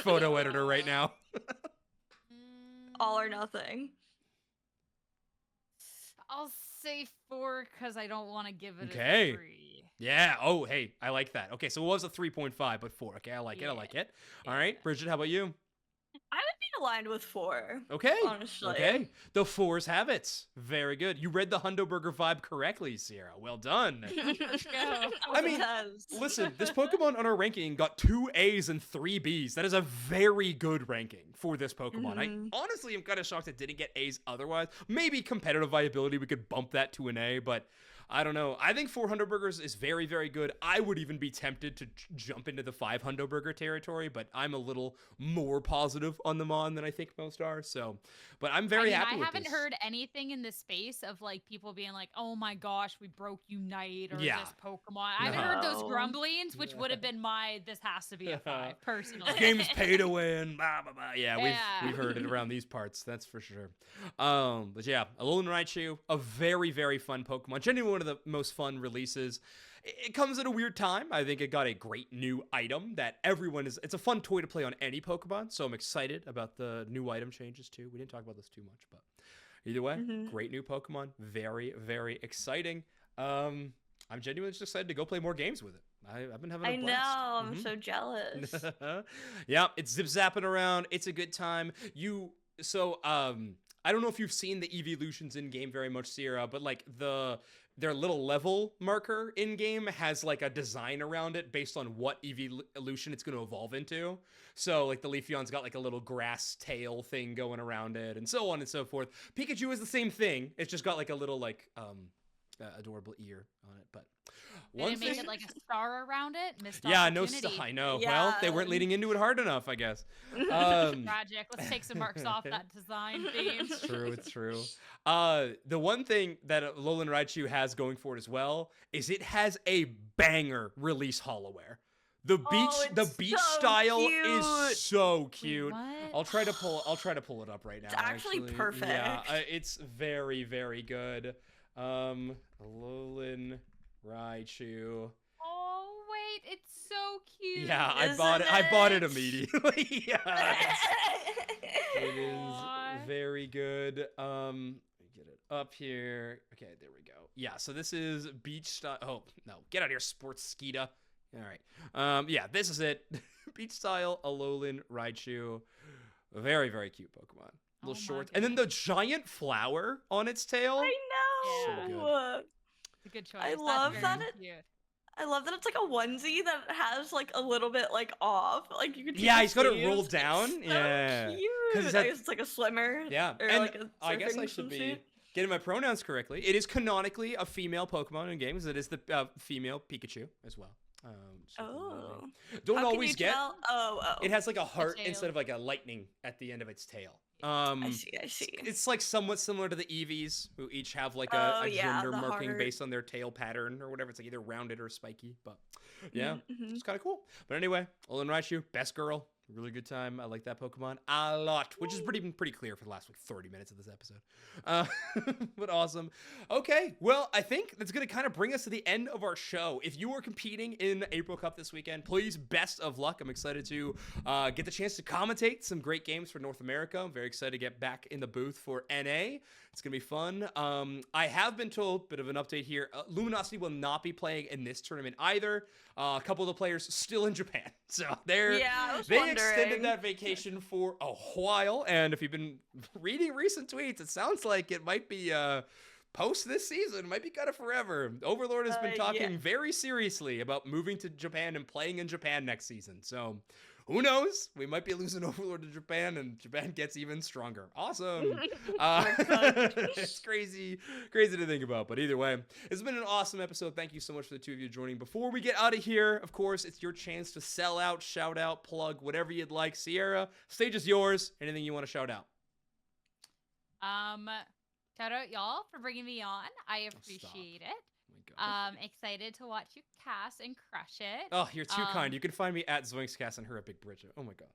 S1: photo editor right now.
S3: All or nothing.
S2: I'll say 4 because I don't want to give it
S1: Okay.
S2: a 3.
S1: Yeah. Oh, hey, I like that. Okay, so it was a 3.5, but 4. Okay, I like it. I like it. All right, Bridget, how about you?
S3: I would be aligned with 4.
S1: Okay.
S3: Honestly.
S1: Okay. The 4s have it. Very good. You read the Hundo Burger vibe correctly, Sierra. Well done.
S2: Let's go.
S1: I mean, listen, this Pokemon on our ranking got 2 A's and 3 B's. That is a very good ranking for this Pokemon. I honestly am kind of shocked it didn't get A's otherwise. Maybe competitive viability, we could bump that to an A, but I don't know. I think 400 burgers is very, very good. I would even be tempted to jump into the 500 burger territory, but I'm a little more positive on the Mon than I think most are. So, but I'm very happy with this.
S2: I haven't heard anything in the space of like people being like, "Oh my gosh, we broke Unite" or
S1: Yeah.
S2: "This Pokemon." I haven't heard those grumblings, which would have been this has to be a 5 personally.
S1: Game's pay to win. Blah, blah, blah. Yeah, we've heard it around these parts. That's for sure. But yeah, Alolan Raichu, a very, very fun Pokemon. Genuinely one of the most fun releases. It comes at a weird time. I think it got a great new item that it's a fun toy to play on any Pokemon. So I'm excited about the new item changes too. We didn't talk about this too much, but either way, great new Pokemon. Very, very exciting. I'm genuinely just excited to go play more games with it. I've been having a blast.
S3: I know, I'm so jealous.
S1: Yeah, it's zip-zapping around. It's a good time. I don't know if you've seen the evolutions in game very much, Sierra, but like their little level marker in game has like a design around it based on what evolution it's going to evolve into. So like the Leafeon's got like a little grass tail thing going around it, and so on and so forth. Pikachu is the same thing. It's just got like a little like adorable ear on it, but
S2: Did it make it like a star around it? Missed
S1: yeah, no
S2: opportunity.
S1: star. I know.
S3: Yeah.
S1: Well, they weren't leading into it hard enough, I guess.
S2: Tragic. Let's take some marks off that design theme.
S1: It's true. The one thing that Alolan Raichu has going for it as well is it has a banger release holoware. The beach
S3: so
S1: style
S3: cute.
S1: is so cute.
S2: Wait, what?
S1: I'll try to pull it up right now.
S3: It's actually perfect.
S1: Yeah, it's very, very good. Alolan Raichu.
S2: Oh wait, it's so cute.
S1: Yeah, I
S3: Isn't
S1: bought it
S3: it?
S1: immediately. Yeah. It is
S2: Aw.
S1: very good. Let me get it up here. Okay, there we go. Yeah, so this is beach style. Oh, no. Get out of here, sports skeeta. All right. Yeah, this is it. Beach style Alolan Raichu. Very, very cute Pokemon.
S2: Oh
S1: Little
S2: my
S1: short. And then the giant flower on its tail.
S3: I
S1: So
S3: know.
S2: It's a good choice.
S3: I
S2: That's
S3: love
S2: very
S3: that
S2: cute.
S3: I love that it's like a onesie that has like a little bit like off. Like you can see
S1: Yeah,
S3: the
S1: he's got it
S3: sleeves.
S1: rolled down.
S3: It's so
S1: Yeah.
S3: cute. I guess it's like a swimmer.
S1: Yeah,
S3: Or
S1: and
S3: like a
S1: I guess I
S3: surfing
S1: should be
S3: swimsuit.
S1: getting my pronouns correctly. It is canonically a female Pokemon in games. It is the female Pikachu as well.
S3: Oh.
S1: Don't
S3: How can
S1: always
S3: you
S1: get.
S3: tell? Oh.
S1: It has like a heart
S2: tail.
S1: instead of like a lightning at the end of its tail.
S3: I see.
S1: It's like somewhat similar to the Eevees, who each have like
S3: Oh,
S1: a
S3: yeah,
S1: gender
S3: the
S1: marking
S3: heart.
S1: based on their tail pattern or whatever. It's like either rounded or spiky. But yeah,
S3: Mhm.
S1: it's kind of cool. But anyway, Alolan Raichu, best girl. Really good time. I like that Pokemon a lot, which is pretty clear for the last like 30 minutes of this episode. But awesome. Okay, well, I think that's going to kind of bring us to the end of our show. If you are competing in April Cup this weekend, please, best of luck. I'm excited to get the chance to commentate some great games for North America. I'm very excited to get back in the booth for NA. It's going to be fun. I have been told, bit of an update here, Luminosity will not be playing in this tournament either. A couple of the players still in Japan. So they extended that vacation for a while. And if you've been reading recent tweets, it sounds like it might be post this season. It might be kind of forever. Overlord has been talking very seriously about moving to Japan and playing in Japan next season. So who knows? We might be losing Overlord to Japan, and Japan gets even stronger. Awesome. It's crazy to think about. But either way, it's been an awesome episode. Thank you so much for the two of you joining. Before we get out of here, of course, it's your chance to sell out, shout out, plug, whatever you'd like. Sierra, stage is yours. Anything you want to shout out?
S2: Shout out y'all for bringing me on. I appreciate it. Excited to watch you cast and crush it.
S1: Oh, you're too kind. You can find me at Zoinkscast and her at Big Bridget. Oh my god.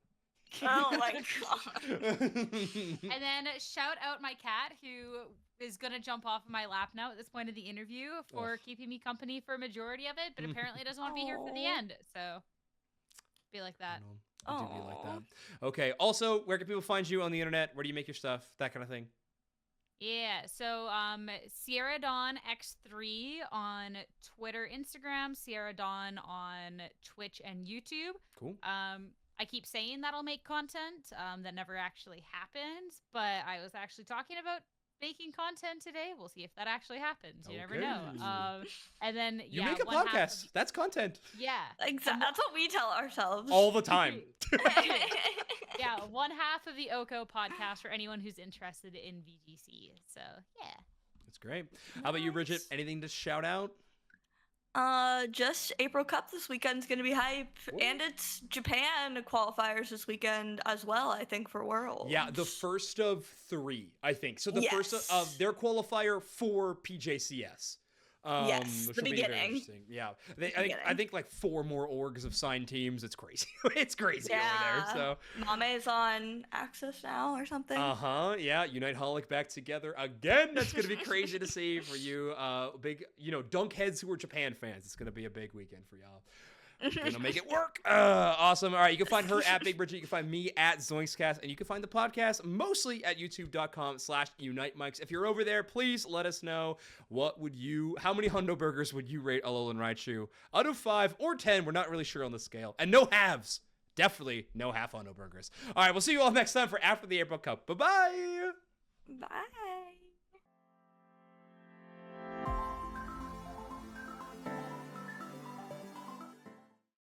S3: Oh my god.
S2: And then shout out my cat who is gonna jump off of my lap now at this point of the interview for keeping me company for a majority of it, but apparently doesn't want to be here for the end. So be like that.
S1: I do be like that. Okay. Also, where can people find you on the internet? Where do you make your stuff? That kind of thing.
S2: Yeah, so Sierra Dawn X3 on Twitter, Instagram, Sierra Dawn on Twitch and YouTube.
S1: Cool.
S2: I keep saying that I'll make content. That never actually happens, but I was actually talking about making content today. We'll see if that actually happens. You never know. And then
S1: you make a podcast. That's content.
S2: Yeah,
S3: exactly. That's what we tell ourselves
S1: all the time.
S2: Yeah, one half of the Oko podcast for anyone who's interested in VGC. So yeah,
S1: that's great. How about you, Bridget? Anything to shout out?
S3: Just April Cup this weekend's gonna be hype. Ooh. And it's Japan qualifiers this weekend as well, I think, for Worlds.
S1: Yeah, the first of 3, I think. So the first of their qualifier for PJCS.
S3: Yes, the beginning.
S1: Yeah, I think like 4 more orgs have signed teams. It's crazy. It's crazy over there. So
S3: Mame's on Access now or something.
S1: Yeah, Unite Holic back together again. That's gonna be crazy to see for you. Big, dunk heads who are Japan fans. It's gonna be a big weekend for y'all. Gonna make it work. Awesome. All right, you can find her at Big Bridget. You can find me at Zoinkscast, and you can find the podcast mostly at youtube.com/UniteMics. If you're over there, please let us know how many Hundo Burgers would you rate Alolan Raichu out of 5 or 10? We're not really sure on the scale, and no halves. Definitely no half Hundo Burgers. All right, we'll see you all next time for After the April Cup. Bye bye.